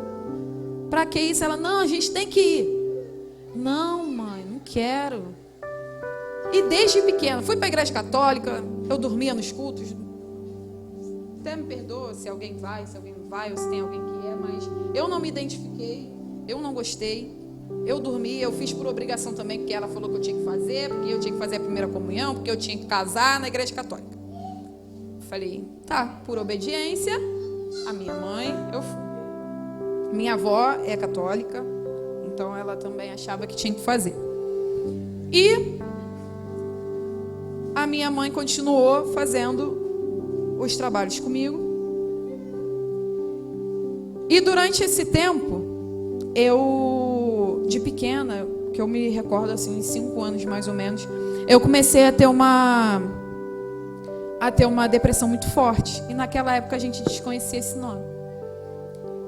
Pra que isso? Ela, não, a gente tem que ir. Não, mãe, não quero. E desde pequena, fui pra igreja católica, eu dormia nos cultos. Até me perdoa se alguém vai, se alguém não vai, ou se tem alguém que é, mas eu não me identifiquei, eu não gostei. Eu dormi, eu fiz por obrigação também, porque ela falou que eu tinha que fazer, porque eu tinha que fazer a primeira comunhão, porque eu tinha que casar na igreja católica. Falei, tá, por obediência, a minha mãe, eu fui. Minha avó é católica, então ela também achava que tinha que fazer. E a minha mãe continuou fazendo os trabalhos comigo. E durante esse tempo, eu, de pequena, que eu me recordo assim, uns 5 anos mais ou menos, eu comecei a ter uma depressão muito forte. E naquela época a gente desconhecia esse nome.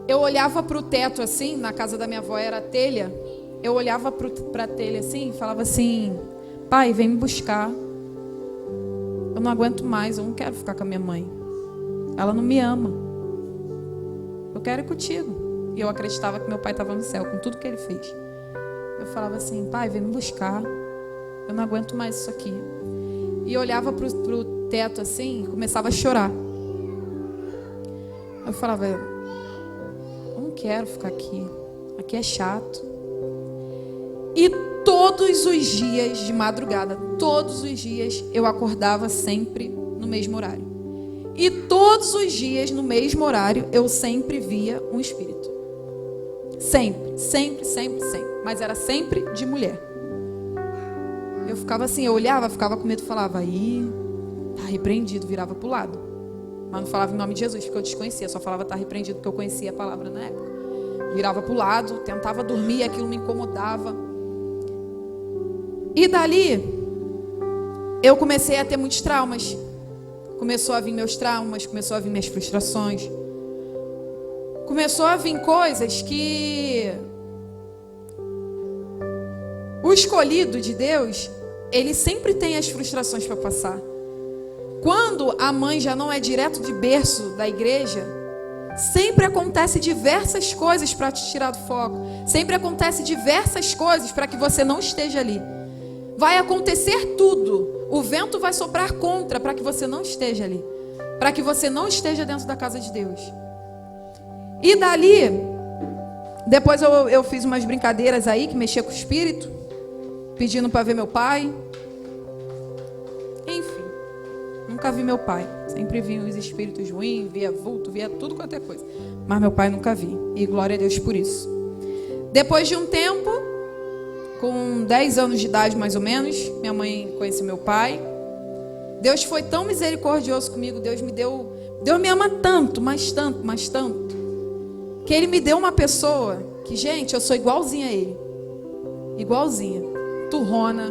Eu olhava para o teto assim, na casa da minha avó era a telha. Eu olhava para a telha assim e falava assim: pai, vem me buscar. Eu não aguento mais, eu não quero ficar com a minha mãe. Ela não me ama. Eu quero ir contigo. E eu acreditava que meu pai estava no céu, com tudo que ele fez. Eu falava assim: pai, vem me buscar. Eu não aguento mais isso aqui. E eu olhava pro teto assim e começava a chorar. Eu falava: eu não quero ficar aqui. Aqui é chato. E todos os dias de madrugada, todos os dias eu acordava sempre no mesmo horário. E todos os dias no mesmo horário eu sempre via um espírito. Sempre, sempre, sempre, sempre. Mas era sempre de mulher. Eu ficava assim, eu olhava, ficava com medo, falava, aí, tá repreendido, virava pro lado. Mas não falava em nome de Jesus, porque eu desconhecia, só falava tá repreendido, porque eu conhecia a palavra na época. Virava pro lado, tentava dormir, aquilo me incomodava. E dali, eu comecei a ter muitos traumas. Começou a vir meus traumas, começou a vir minhas frustrações. Começou a vir coisas que o escolhido de Deus, ele sempre tem as frustrações para passar. Quando a mãe já não é direto de berço da igreja, sempre acontece diversas coisas para te tirar do foco. Sempre acontece diversas coisas para que você não esteja ali. Vai acontecer tudo. O vento vai soprar contra para que você não esteja ali. Para que você não esteja dentro da casa de Deus. E dali, depois eu fiz umas brincadeiras aí que mexia com o espírito, pedindo para ver meu pai. Enfim, nunca vi meu pai. Sempre vi os espíritos ruins, via vulto, via tudo quanto é coisa. Mas meu pai nunca vi. E glória a Deus por isso. Depois de um tempo, com 10 anos de idade mais ou menos, minha mãe conheceu meu pai. Deus foi tão misericordioso comigo. Deus me ama tanto, mas tanto, mas tanto, que Ele me deu uma pessoa que, gente, eu sou igualzinha a Ele. Igualzinha. Turrona,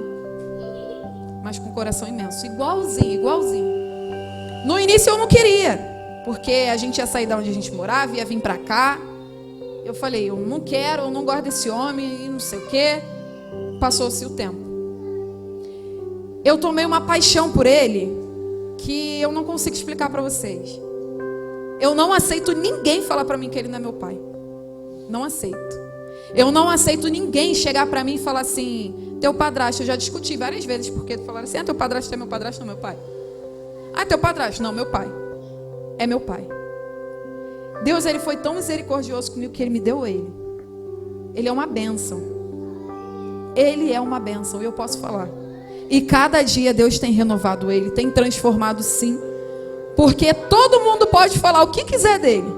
mas com coração imenso. Igualzinho, igualzinho. No início eu não queria, porque a gente ia sair da onde a gente morava, ia vir pra cá. Eu falei, eu não quero, eu não gosto desse homem, e não sei o quê. Passou-se o tempo. Eu tomei uma paixão por ele que eu não consigo explicar para vocês. Eu não aceito ninguém falar para mim que ele não é meu pai. Não aceito. Eu não aceito ninguém chegar para mim e falar assim, teu padrasto. Eu já discuti várias vezes porque falaram assim, teu padrasto é meu padrasto, não é meu pai. Ah, teu padrasto, não, meu pai. É meu pai. Deus, Ele foi tão misericordioso comigo que Ele me deu ele. Ele é uma bênção. Ele é uma bênção, e eu posso falar. E cada dia Deus tem renovado ele, tem transformado sim. Porque todo mundo pode falar o que quiser dele.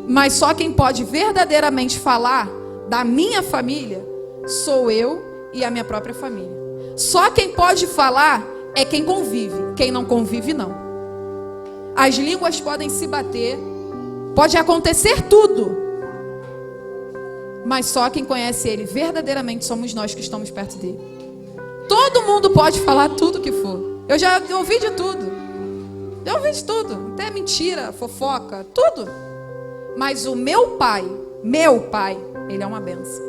Mas só quem pode verdadeiramente falar da minha família sou eu e a minha própria família. Só quem pode falar é quem convive. Quem não convive, não. As línguas podem se bater, pode acontecer tudo. Mas só quem conhece Ele verdadeiramente somos nós que estamos perto dele. Todo mundo pode falar tudo que for. Eu já ouvi de tudo. Eu ouvi de tudo. Até mentira, fofoca, tudo. Mas o meu pai, Ele é uma bênção.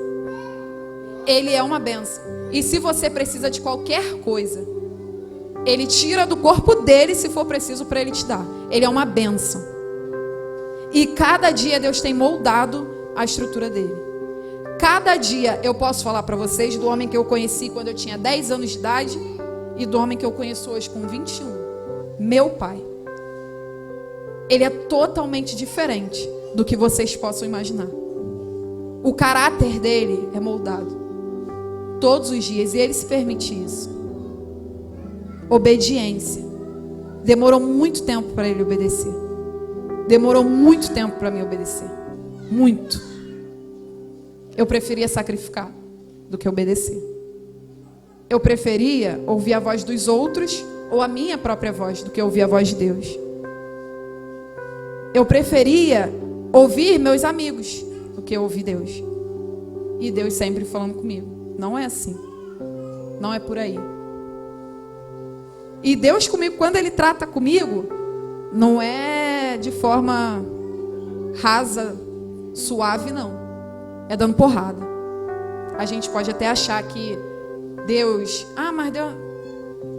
Ele é uma bênção. E se você precisa de qualquer coisa, Ele tira do corpo dele se for preciso para Ele te dar. Ele é uma bênção. E cada dia Deus tem moldado a estrutura dele. Cada dia eu posso falar para vocês do homem que eu conheci quando eu tinha 10 anos de idade e do homem que eu conheço hoje com 21. Meu pai. Ele é totalmente diferente do que vocês possam imaginar. O caráter dele é moldado todos os dias e ele se permite isso. Obediência. Demorou muito tempo para ele obedecer. Demorou muito tempo para mim obedecer. Muito. Eu preferia sacrificar do que obedecer. Eu preferia ouvir a voz dos outros ou a minha própria voz do que ouvir a voz de Deus. Eu preferia ouvir meus amigos do que ouvir Deus. E Deus sempre falando comigo. Não é assim. Não é por aí. E Deus comigo, quando Ele trata comigo, não é de forma rasa, suave, não. É dando porrada. A gente pode até achar que Deus... mas Deus...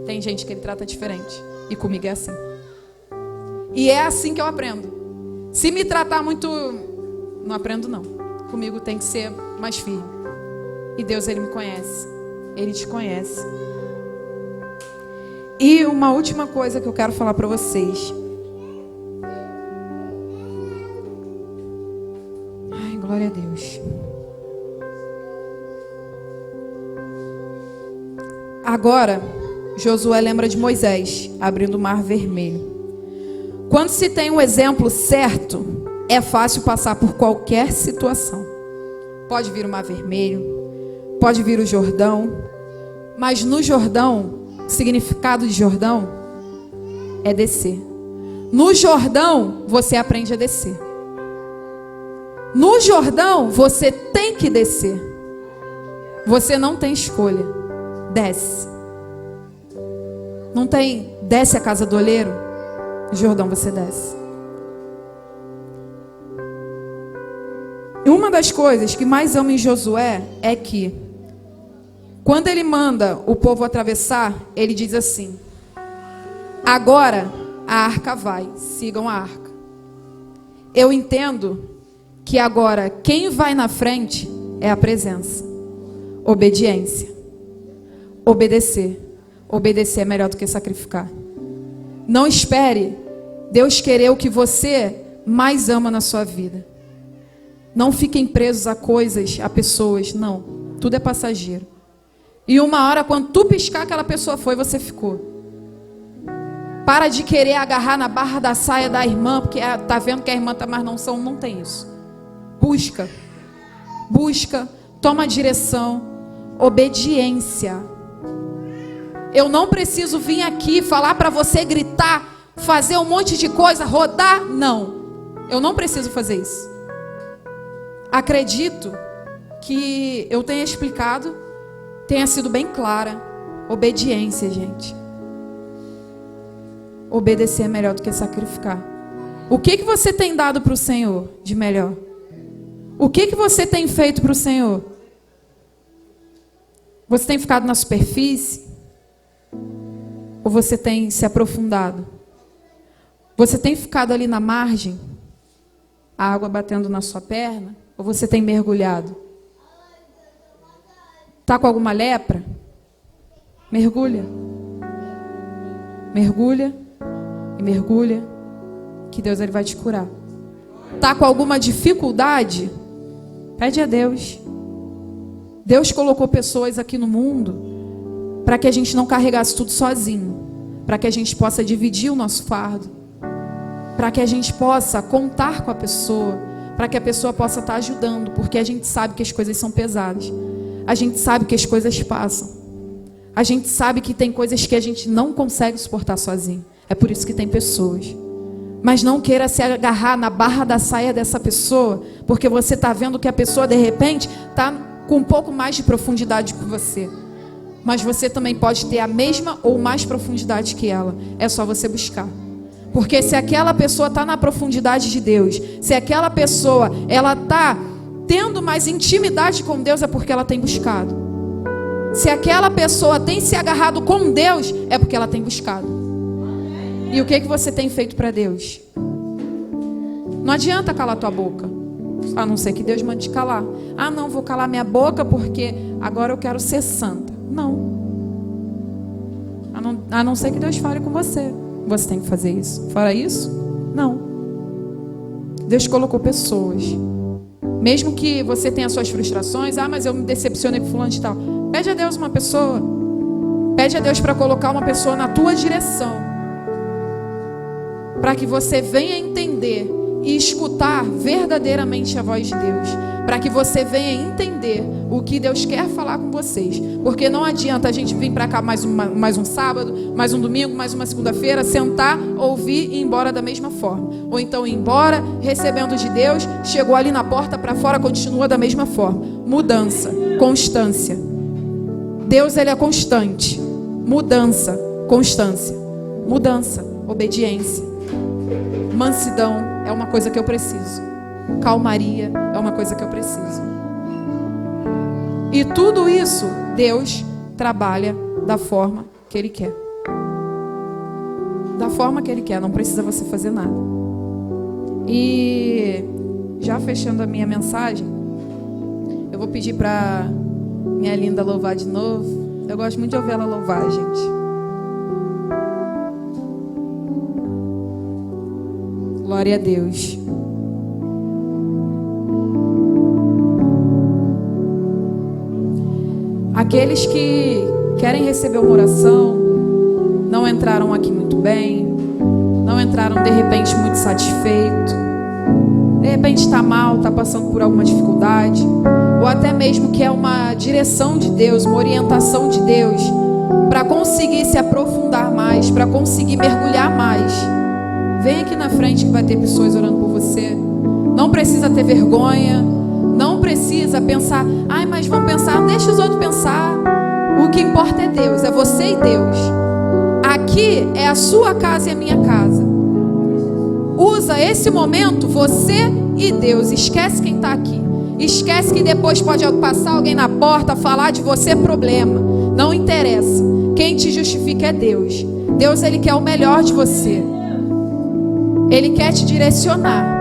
Tem gente que Ele trata diferente. E comigo é assim. E é assim que eu aprendo. Se me tratar muito... Não aprendo, não. Comigo tem que ser mais firme. E Deus, Ele me conhece. Ele te conhece. E uma última coisa que eu quero falar para vocês. Ai, glória a Deus. Agora, Josué lembra de Moisés, abrindo o mar vermelho. Quando se tem um exemplo certo, é fácil passar por qualquer situação. Pode vir o mar vermelho, pode vir o Jordão, mas no Jordão, o significado de Jordão é descer. No Jordão, você aprende a descer. No Jordão, você tem que descer. Você não tem escolha. Desce. Não tem, desce a casa do oleiro. No Jordão você desce. E uma das coisas que mais amo em Josué é que, quando ele manda o povo atravessar, ele diz assim: agora a arca vai, sigam a arca. Eu entendo que agora quem vai na frente é a presença. Obediência. Obedecer. Obedecer é melhor do que sacrificar. Não espere Deus querer o que você mais ama na sua vida. Não fiquem presos a coisas, a pessoas. Não. Tudo é passageiro. E uma hora, quando tu piscar, aquela pessoa foi, você ficou. Para de querer agarrar na barra da saia da irmã, porque tá vendo que a irmã tá mais não tem isso. Busca. Busca. Toma direção. Obediência. Eu não preciso vir aqui falar para você gritar, fazer um monte de coisa, rodar. Não. Eu não preciso fazer isso. Acredito que eu tenha explicado, tenha sido bem clara. Obediência, gente. Obedecer é melhor do que sacrificar. O que você tem dado para o Senhor de melhor? O que você tem feito para o Senhor? Você tem ficado na superfície? Ou você tem se aprofundado? Você tem ficado ali na margem? A água batendo na sua perna? Ou você tem mergulhado? Está com alguma lepra? Mergulha. Mergulha. E mergulha. Que Deus ele vai te curar. Está com alguma dificuldade? Pede a Deus. Deus colocou pessoas aqui no mundo para que a gente não carregasse tudo sozinho, para que a gente possa dividir o nosso fardo, para que a gente possa contar com a pessoa, para que a pessoa possa estar ajudando, porque a gente sabe que as coisas são pesadas, a gente sabe que as coisas passam, a gente sabe que tem coisas que a gente não consegue suportar sozinho. É por isso que tem pessoas. Mas não queira se agarrar na barra da saia dessa pessoa, porque você está vendo que a pessoa de repente está com um pouco mais de profundidade que você. Mas você também pode ter a mesma ou mais profundidade que ela. É só você buscar. Porque se aquela pessoa está na profundidade de Deus, se aquela pessoa ela está tendo mais intimidade com Deus, é porque ela tem buscado. Se aquela pessoa tem se agarrado com Deus, é porque ela tem buscado. E o que você tem feito para Deus? Não adianta calar tua boca, a não ser que Deus mande te calar. Ah, não, vou calar minha boca porque agora eu quero ser santa. Não. A não ser que Deus fale com você. Você tem que fazer isso. Fora isso, não. Deus colocou pessoas. Mesmo que você tenha suas frustrações. Ah, mas eu me decepcionei com fulano de tal. Pede a Deus uma pessoa. Pede a Deus para colocar uma pessoa na tua direção, para que você venha entender e escutar verdadeiramente a voz de Deus, para que você venha entender o que Deus quer falar com vocês. Porque não adianta a gente vir para cá mais um sábado, mais um domingo, mais uma segunda-feira, sentar, ouvir e ir embora da mesma forma. Ou então ir embora, recebendo de Deus, chegou ali na porta, para fora, continua da mesma forma. Mudança, constância. Deus ele é constante. Mudança, constância. Mudança, obediência. Mansidão é uma coisa que eu preciso. Calmaria é uma coisa que eu preciso. E tudo isso, Deus trabalha da forma que Ele quer. Da forma que Ele quer, não precisa você fazer nada. E já fechando a minha mensagem, eu vou pedir para minha linda louvar de novo. Eu gosto muito de ouvir ela louvar, gente. Glória a Deus. Aqueles que querem receber uma oração, não entraram aqui muito bem, não entraram de repente muito satisfeito, de repente está mal, está passando por alguma dificuldade, ou até mesmo quer uma direção de Deus, uma orientação de Deus, para conseguir se aprofundar mais, para conseguir mergulhar mais. Vem aqui na frente que vai ter pessoas orando por você. Não precisa ter vergonha, não precisa pensar, ai, mas vão pensar, deixa os outros pensar. O que importa é Deus, é você e Deus. Aqui é a sua casa e a minha casa. Usa esse momento, você e Deus. Esquece quem está aqui. Esquece que depois pode passar alguém na porta, falar de você, problema. Não interessa. Quem te justifica é Deus. Deus, Ele quer o melhor de você. Ele quer te direcionar.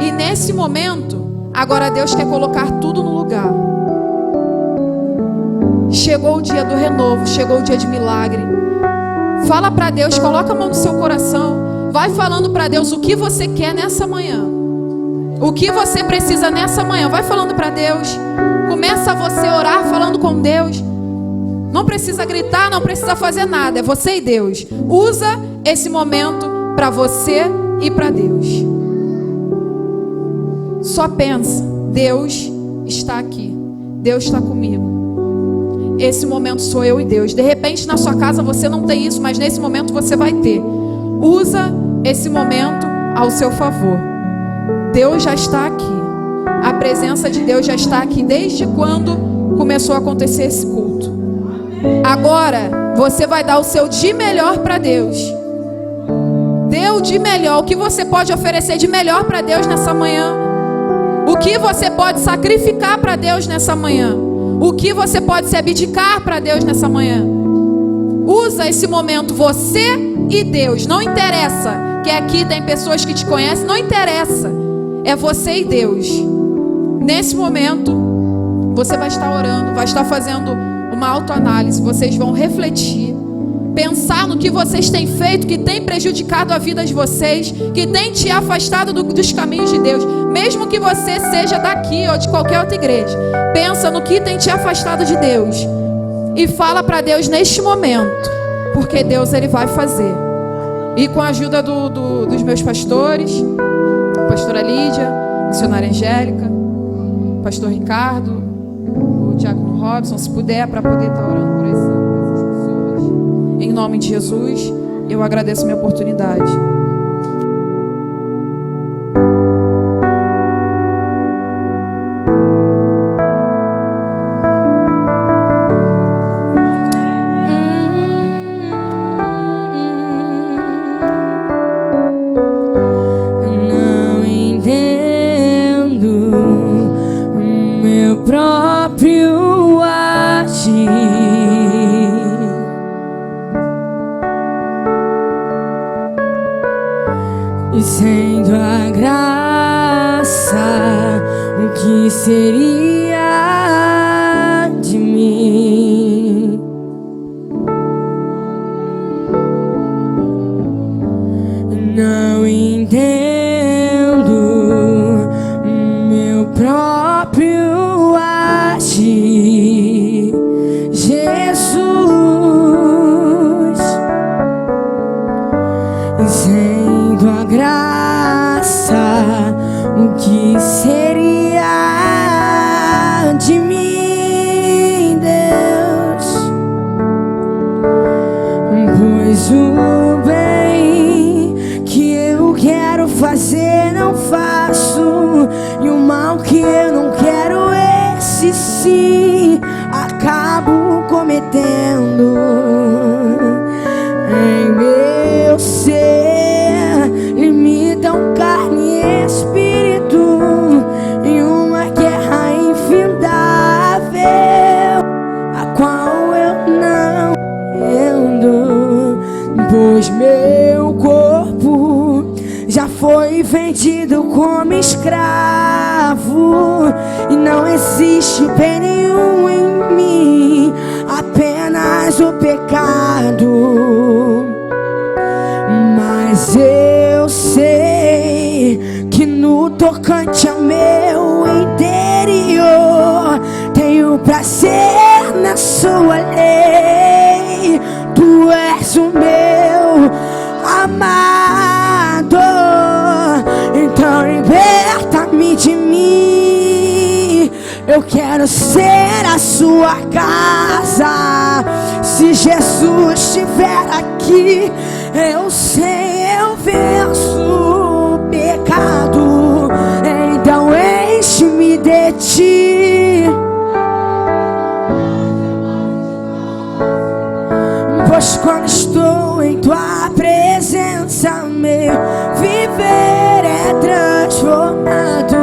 E nesse momento, agora Deus quer colocar tudo no lugar. Chegou o dia do renovo, chegou o dia de milagre. Fala para Deus, coloca a mão no seu coração. Vai falando para Deus o que você quer nessa manhã. O que você precisa nessa manhã. Vai falando para Deus. Começa você a orar falando com Deus. Não precisa gritar, não precisa fazer nada. É você e Deus. Usa esse momento para você e para Deus. Só pensa, Deus está aqui. Deus está comigo. Esse momento sou eu e Deus. De repente na sua casa você não tem isso, mas nesse momento você vai ter. Usa esse momento ao seu favor. Deus já está aqui. A presença de Deus já está aqui desde quando começou a acontecer esse culto. Agora você vai dar o seu de melhor para Deus. Dê o de melhor. O que você pode oferecer de melhor para Deus nessa manhã? O que você pode sacrificar para Deus nessa manhã? O que você pode se abdicar para Deus nessa manhã? Usa esse momento, você e Deus. Não interessa que aqui tem pessoas que te conhecem, não interessa. É você e Deus. Nesse momento, você vai estar orando, vai estar fazendo uma autoanálise. Vocês vão refletir, pensar no que vocês têm feito, que tem prejudicado a vida de vocês, que tem te afastado dos caminhos de Deus. Mesmo que você seja daqui ou de qualquer outra igreja, pensa no que tem te afastado de Deus e fala para Deus neste momento, porque Deus, Ele vai fazer. E com a ajuda dos meus pastores, pastora Lídia, missionária Angélica, pastor Ricardo, o diácono Robson, se puder, para poder estar orando por essas pessoas. Em nome de Jesus, eu agradeço a minha oportunidade. Sendo a graça, o que seria de mim? Não entendo meu próprio agir, Jesus. Sendo a graça, o que seria de mim, Deus? Pois o bem que eu quero fazer não faço, e o mal que eu não quero, esse sim acabo cometendo. Em meu ser limitam carne e espírito em uma guerra infindável, a qual eu não entendo, pois meu corpo já foi vendido como escravo, e não existe bem nenhum em mim, apenas o pecado. Mas eu sei que no tocante ao meu interior tenho prazer na sua apaixonei. Tu és o meu amado, então liberta-me de mim. Eu quero ser a sua casa. Se Jesus estiver aqui, eu sei, eu venço o pecado. Então enche-me de ti, pois quando estou em tua presença, meu viver é transformado.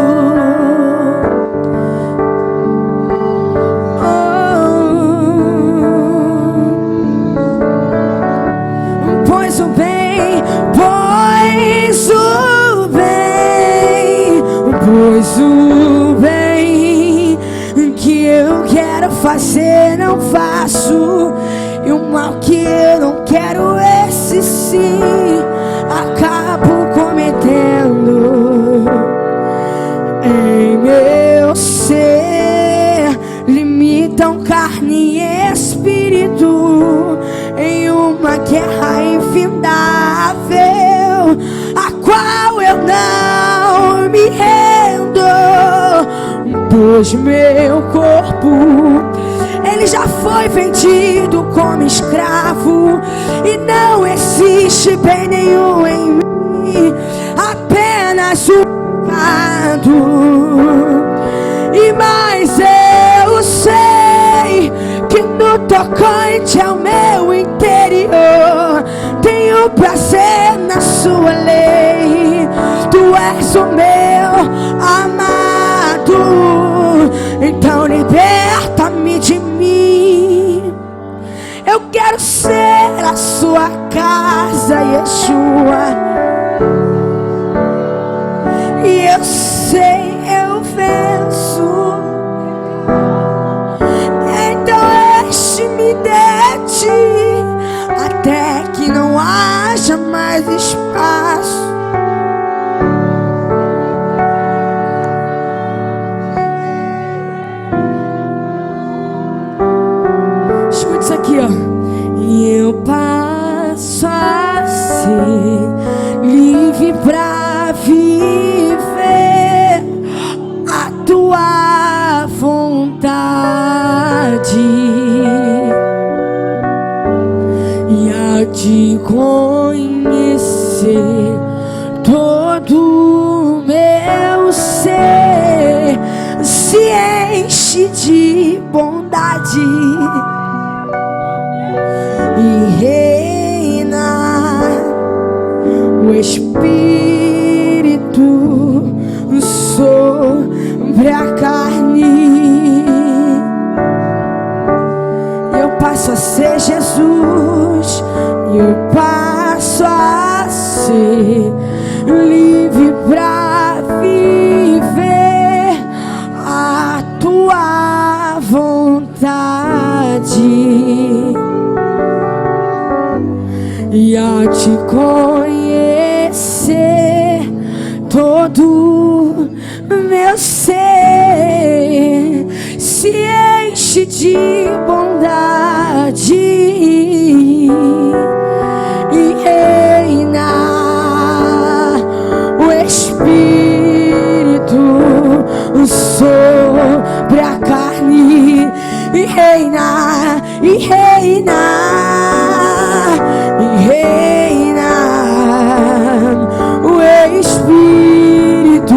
Pois o bem que eu quero fazer não faço, e o mal que eu não quero, esse sim acabo cometendo. Em meu ser limitam carne e espírito em uma guerra infindável, a qual eu não me rendo, pois meu corpo ele já foi vendido como escravo, e não existe bem nenhum em mim, apenas o pecado. E mais eu sei que no tocante ao meu interior tenho prazer na sua lei. Tu és o meu amado, então liberta-me de mim. Eu quero ser a sua casa, Yeshua. E eu sei, eu venço. Então enche-me de ti, até que não haja mais espaço. Escute isso aqui, ó. E eu passo a ser livre pra viver a tua vontade e a te conhecer. Todo o meu ser se enche de bondade e reina o Espírito sobre a carne. Eu passo a ser Jesus, eu passo a ser livre pra viver a tua vontade e a te conhecer. Todo meu ser se enche de bondade e reina o Espírito sobre a carne. E reina, e reina, e reina o Espírito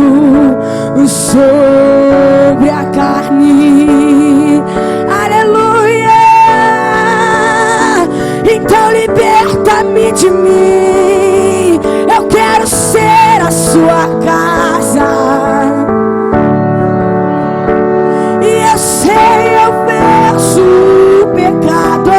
sobre a carne. Aleluia! Então liberta-me de mim. Eu quero ser a sua casa. E eu sei, eu venço o pecado.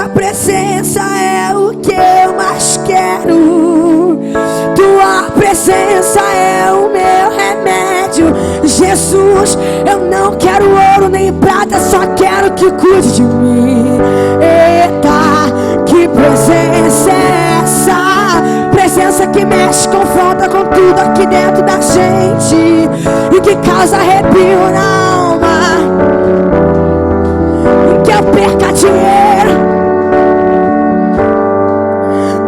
Tua presença é o que eu mais quero. Tua presença é o meu remédio. Jesus, eu não quero ouro nem prata, só quero que cuide de mim. Eita, que presença é essa? Presença que mexe, confronta com tudo aqui dentro da gente e que causa arrepio na alma. Que eu perca dinheiro.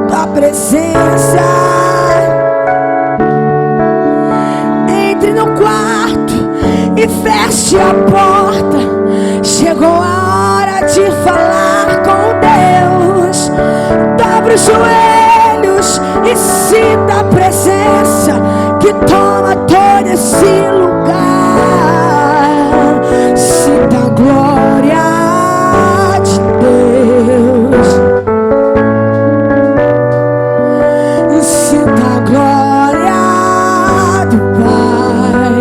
Tua presença. Entre no quarto e feche a porta. Chegou a hora de falar com Deus. Dobre os joelhos e sinta a presença que toma todo esse lugar. Sinta a glória de Deus. Sinta a glória do Pai.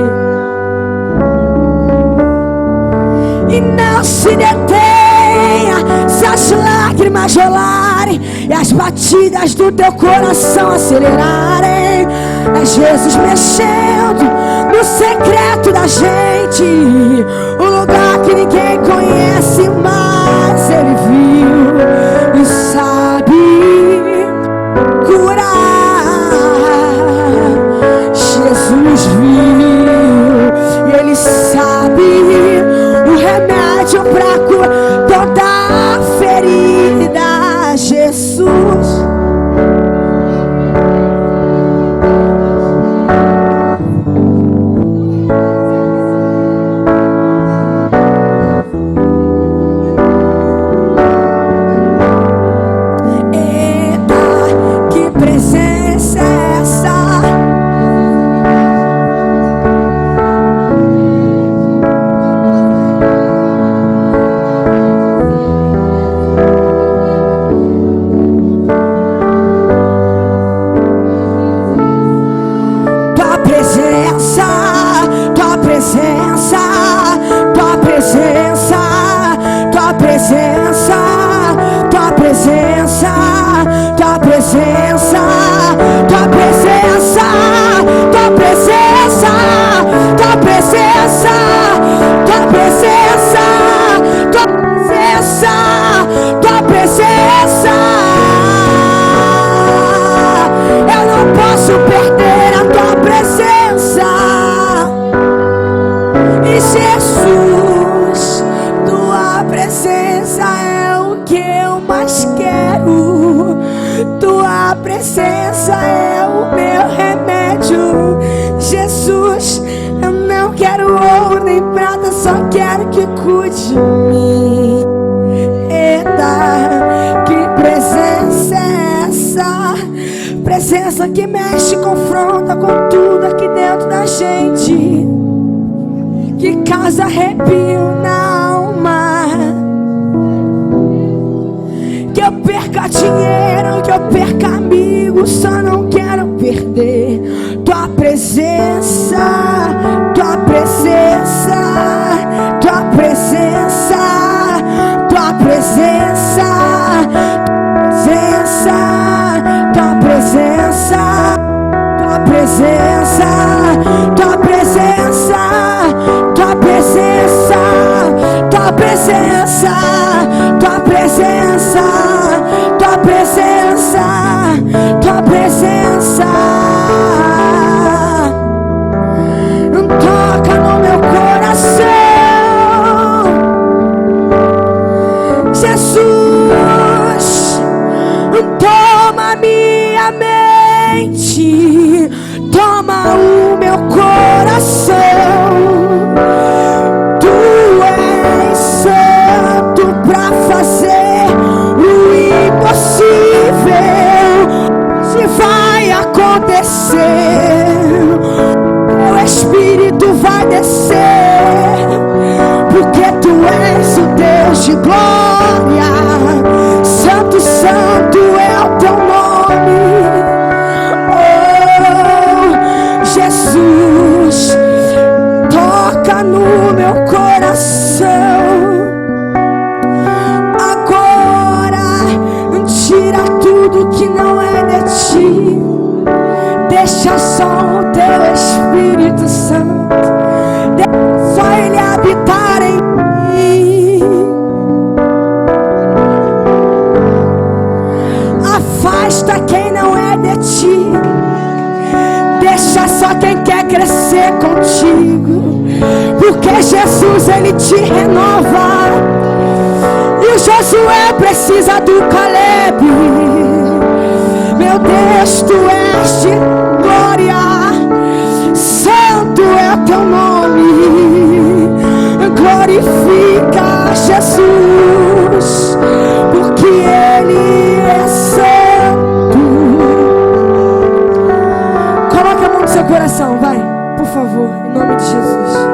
E não se detenha se as lágrimas rolarem e as batidas do teu coração acelerarem. É Jesus mexendo no secreto da gente, o lugar que ninguém conhece, mas Ele viu e sabe curar. Jesus viu e Ele sabe o remédio pra curar toda a ferida. Jesus. Presença que mexe, confronta com tudo aqui dentro da gente, que causa arrepio na alma. Que eu perca dinheiro, que eu perca amigos, só não quero perder tua presença, tua presença, tua presença, tua presença, tua presença, tua presença, tua presença, tua presença, tua presença, tua presença, tua presença, tua presença. Toca no meu coração, Jesus. Toma minha mente, toma o meu coração. Tu és santo pra fazer o impossível. Se vai acontecer, o Espírito vai descer, porque tu és o Deus de glória. Santo, santo é o teu nome. Oh, Jesus, toca no meu coração agora. porque Jesus, ele te renova. E o Josué precisa do Caleb. Meu Deus, tu és de glória, santo é o teu nome. Glorifica Jesus, porque ele é santo. Coloca a mão no seu coração, vai, por favor, em nome de Jesus.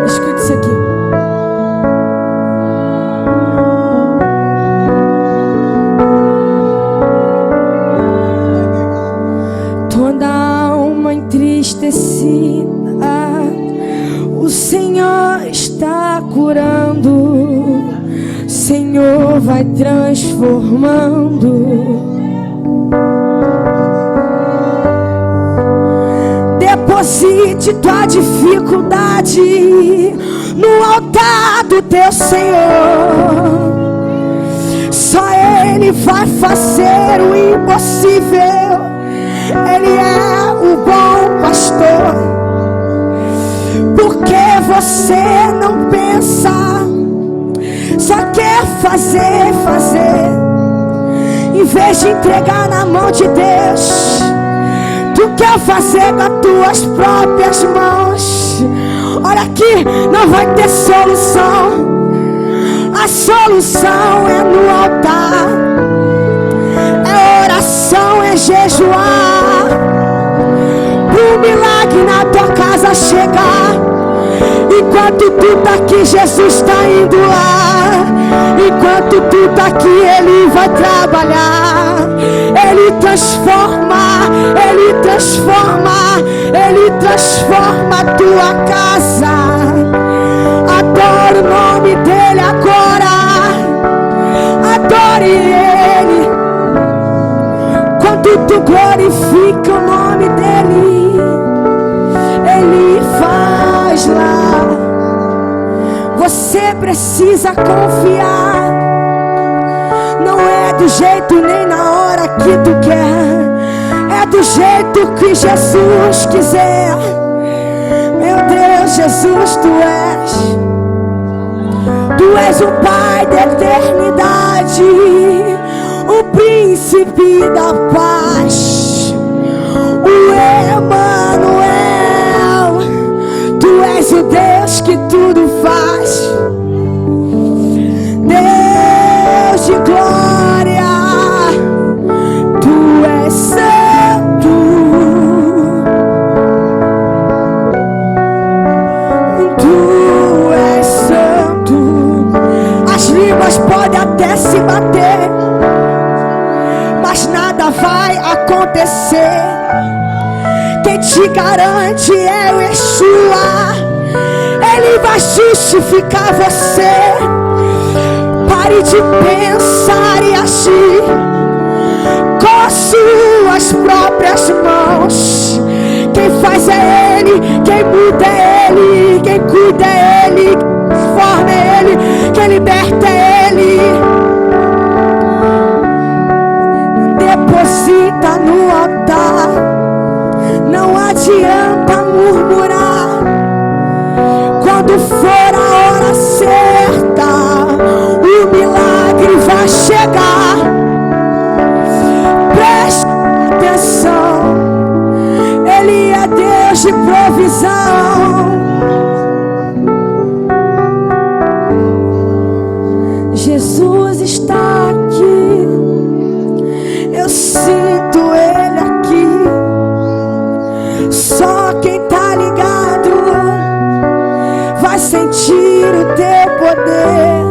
Escute isso aqui. Toda alma entristecida, o Senhor está curando, o Senhor vai transformando. Deposite tua dificuldade no altar do teu Senhor. Só Ele vai fazer o impossível. Ele é o bom pastor. Porque você não pensa, só quer fazer. Em vez de entregar na mão de Deus, tu quer fazer com as tuas próprias mãos. Olha aqui, não vai ter solução. A solução é no altar, é oração, é jejuar, pro milagre na tua casa chegar. Enquanto tu tá aqui, Jesus está indo lá. Enquanto tu tá aqui, Ele vai trabalhar. Ele transforma, Ele transforma, Ele transforma a tua casa. Adore o nome dEle agora. Adore Ele. Quando tu glorifica o nome dEle, Ele faz lá. Você precisa confiar. Não é do jeito nem na hora que tu quer, é do jeito que Jesus quiser. Meu Deus, Jesus, Tu és o Pai da eternidade, o Príncipe da paz, o Emanuel. Tu és o Deus que tudo faz. Deus de glória, Tu és santo. Tu és santo. As línguas podem até se bater, mas nada vai acontecer. Quem te garante é o Yeshua. Ele vai justificar você. Pare de pensar e agir com as suas próprias mãos. Quem faz é Ele, quem muda é Ele, quem cuida é Ele, quem transforma é Ele, quem liberta é Ele. Deposita no altar. Não adianta murmurar. Quando for a hora certa, o milagre vai chegar. Preste atenção. Ele é Deus de provisão. Jesus está aqui. Eu sinto Ele aqui. Só quem tá ligado vai sentir o teu poder.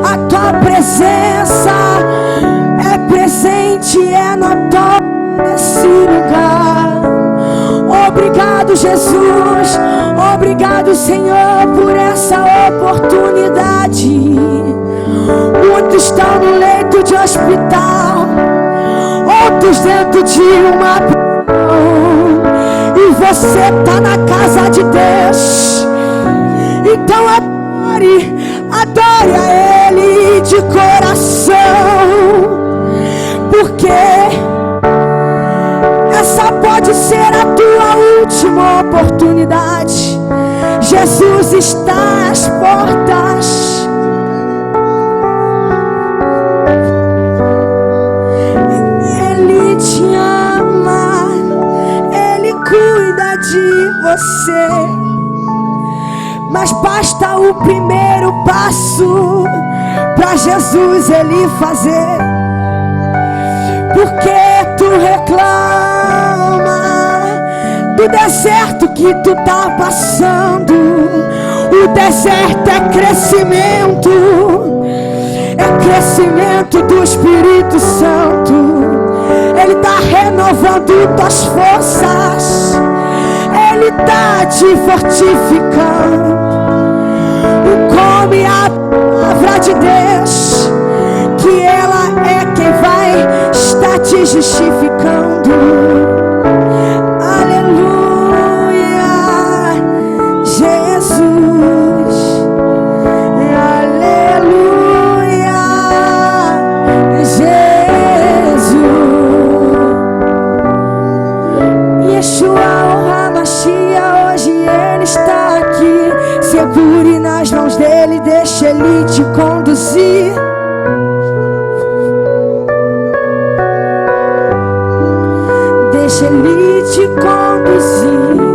A tua presença é presente, é notória nesse lugar. Obrigado, Jesus. Obrigado, Senhor, por essa oportunidade. Muitos estão no leito de hospital, outros dentro de uma prisão, e você está na casa de Deus. Então adore a Ele de coração, porque essa pode ser a tua última oportunidade. Jesus Jesus está às portas. Ele te ama, Ele cuida de você. Mas basta o primeiro passo para Jesus Ele fazer. Porque tu reclama do deserto que tu tá passando. O deserto é crescimento do Espírito Santo. Ele tá renovando tuas forças, Ele tá te fortificando. Come a palavra de Deus, que ela é quem vai estar te justificando. Aleluia, Jesus. Aleluia, Jesus. Yeshua, HaMashiach, hoje Ele está aqui. Segure nas mãos dele, deixa Ele te conduzir. Deixa Ele te conduzir.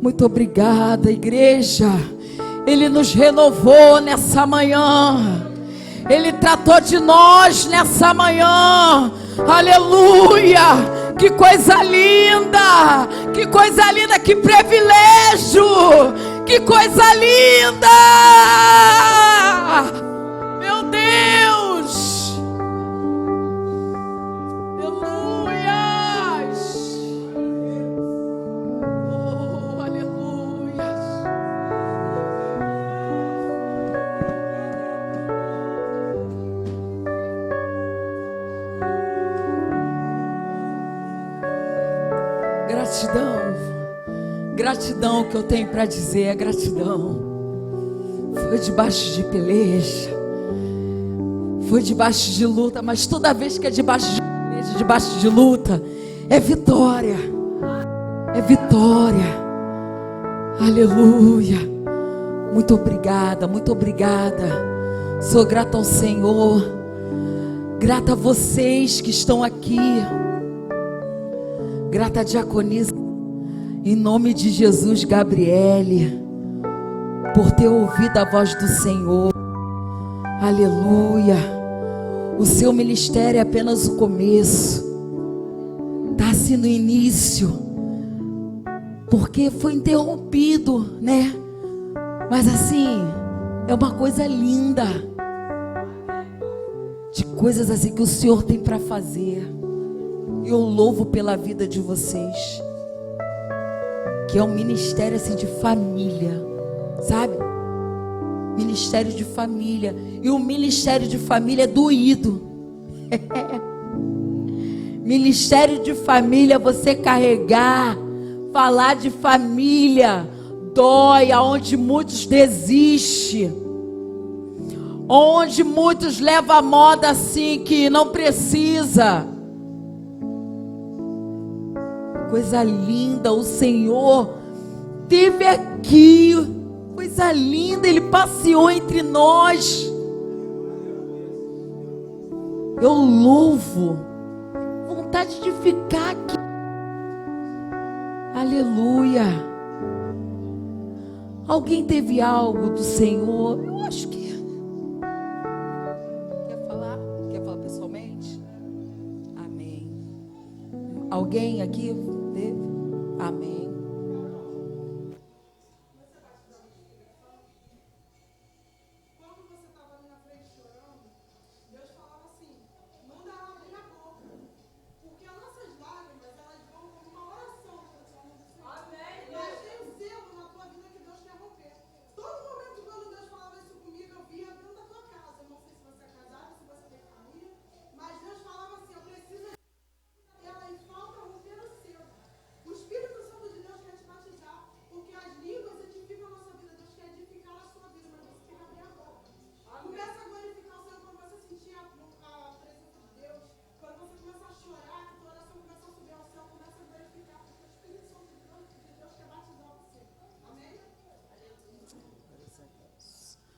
Muito obrigada, igreja. Ele nos renovou nessa manhã. Ele tratou de nós nessa manhã. Aleluia! Que coisa linda! Que coisa linda! Que privilégio! Que coisa linda! Meu Deus! Aleluia! Oh, aleluia! Gratidão. Gratidão que eu tenho para dizer é gratidão. Foi debaixo de peleja, foi debaixo de luta, mas toda vez que é debaixo de peleja, debaixo de luta, é vitória. É vitória. Aleluia. Muito obrigada, muito obrigada. Sou grata ao Senhor. Grata a vocês que estão aqui. Grata a diaconisa, em nome de Jesus, Gabriele, por ter ouvido a voz do Senhor. Aleluia. O seu ministério é apenas o começo. Está-se no início, porque foi interrompido, né? Mas assim, é uma coisa linda, de coisas assim que o Senhor tem para fazer. Eu louvo pela vida de vocês, que é um ministério assim de família, sabe? Ministério de família. E o ministério de família é doído. Ministério de família, você carregar, falar de família, dói, aonde muitos desistem, onde muitos levam a moda assim que não precisa. Coisa linda, o Senhor esteve aqui, coisa linda, Ele passeou entre nós. Eu louvo, vontade de ficar aqui. Aleluia. Alguém teve algo do Senhor? Eu acho que quer falar pessoalmente? Amém. Alguém aqui teve? Amém.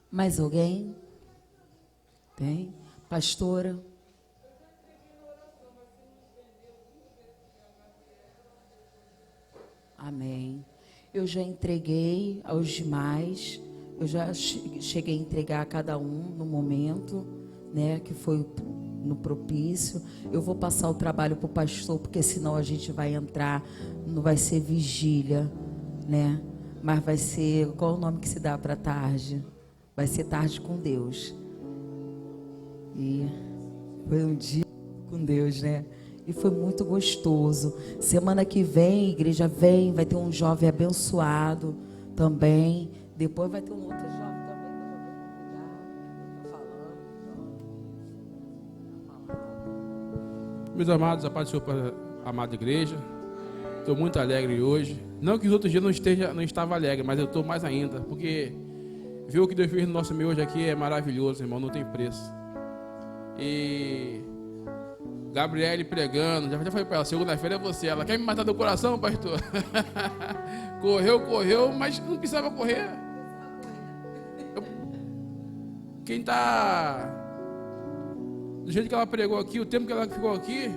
Mais alguém? Tem? Pastora? Amém. Eu já entreguei aos demais. Eu já cheguei a entregar a cada um no momento, né, que foi no propício. Eu vou passar o trabalho para o pastor, porque senão a gente vai entrar, não vai ser vigília, né? Mas vai ser, qual o nome que se dá para tarde? Vai ser tarde com Deus. E foi um dia com Deus, né? E foi muito gostoso. Semana que vem, igreja vem, vai ter um jovem abençoado também. Depois vai ter um outro jovem também que eu vou falando. Meus amados, a paz do Senhor para a amada igreja. Estou muito alegre hoje. Não que os outros dias não estava alegre, mas eu estou mais ainda, porque ver o que Deus fez no nosso meio hoje aqui é maravilhoso, irmão, não tem preço. E Gabriele pregando, já falei para ela, segunda-feira é você. Ela quer me matar do coração, pastor? Correu, mas não precisava correr. Quem está do jeito que ela pregou aqui, o tempo que ela ficou aqui,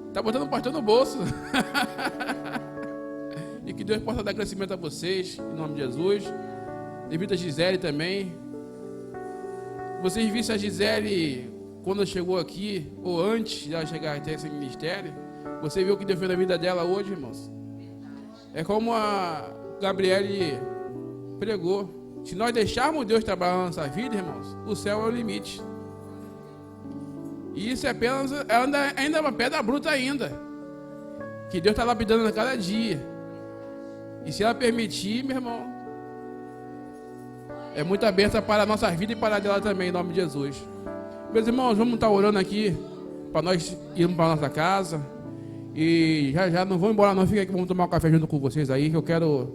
está botando o pastor no bolso. E que Deus possa dar crescimento a vocês, em nome de Jesus. Devido a Gisele também. Vocês vissem a Gisele quando chegou aqui, ou antes de ela chegar até esse ministério, você viu o que Deus fez na vida dela hoje, irmãos? É como a Gabriele pregou. Se nós deixarmos Deus trabalhar na nossa vida, irmãos, o céu é o limite. E isso é apenas, ainda é uma pedra bruta ainda, que Deus está lapidando a cada dia. E se ela permitir, meu irmão, é muita bênção para a nossa vida e para a dela também, em nome de Jesus. Meus irmãos, vamos estar orando aqui para nós irmos para a nossa casa. E já não vão embora não, fica aqui, vamos tomar um café junto com vocês aí, que eu quero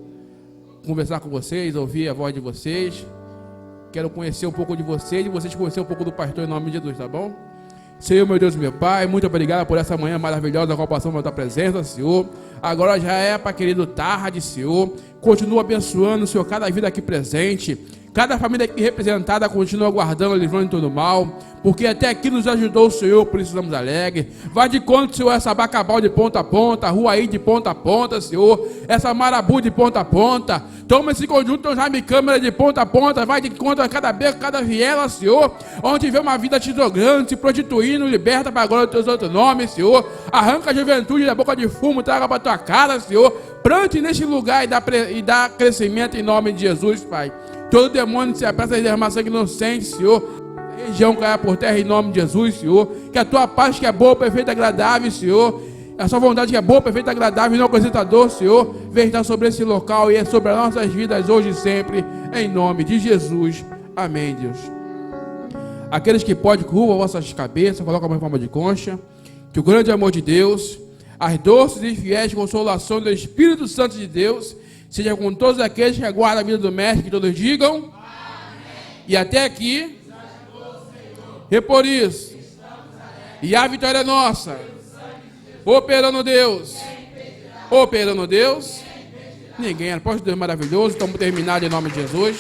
conversar com vocês, ouvir a voz de vocês. Quero conhecer um pouco de vocês e vocês conhecer um pouco do pastor, em nome de Jesus, tá bom? Senhor, meu Deus e meu Pai, muito obrigado por essa manhã maravilhosa, a qual passamos na tua presença, Senhor. agora já é para querido Tarde, Senhor. Continua abençoando, Senhor, cada vida aqui presente. Cada família aqui representada continua guardando, livrando de todo mal. Porque até aqui nos ajudou o Senhor, por isso estamos alegres. Vai de conta, Senhor, essa Bacabal de ponta a ponta, Ruaí de ponta a ponta, Senhor. Essa Marabu de ponta a ponta. Toma esse conjunto, Jaime Câmara de ponta a ponta. Vai de conta a cada beco, cada viela, Senhor. Onde tiver uma vida te jogando, se prostituindo, liberta para a glória do teu santo nome, Senhor. Arranca a juventude da boca de fumo, traga para a tua cara, Senhor. Plante neste lugar e dá crescimento em nome de Jesus, Pai. Todo demônio se apressa a derramar sangue inocente, Senhor. A região caia por terra em nome de Jesus, Senhor. Que a tua paz que é boa, perfeita e agradável, Senhor. A sua vontade que é boa, perfeita e agradável e não acrescenta dor, Senhor. Venha estar sobre esse local e é sobre as nossas vidas hoje e sempre. Em nome de Jesus. Amém, Deus. Aqueles que podem, curvam vossas cabeças, colocam a mão em forma de concha. Que o grande amor de Deus, as doces e fiéis consolações do Espírito Santo de Deus, seja com todos aqueles que aguardam a vida do Mestre, que todos digam. Amém. E até aqui, e por isso, e a vitória é nossa. Operando Deus. Operando Deus. Ninguém. Após Deus maravilhoso. Estamos terminados em nome de Jesus.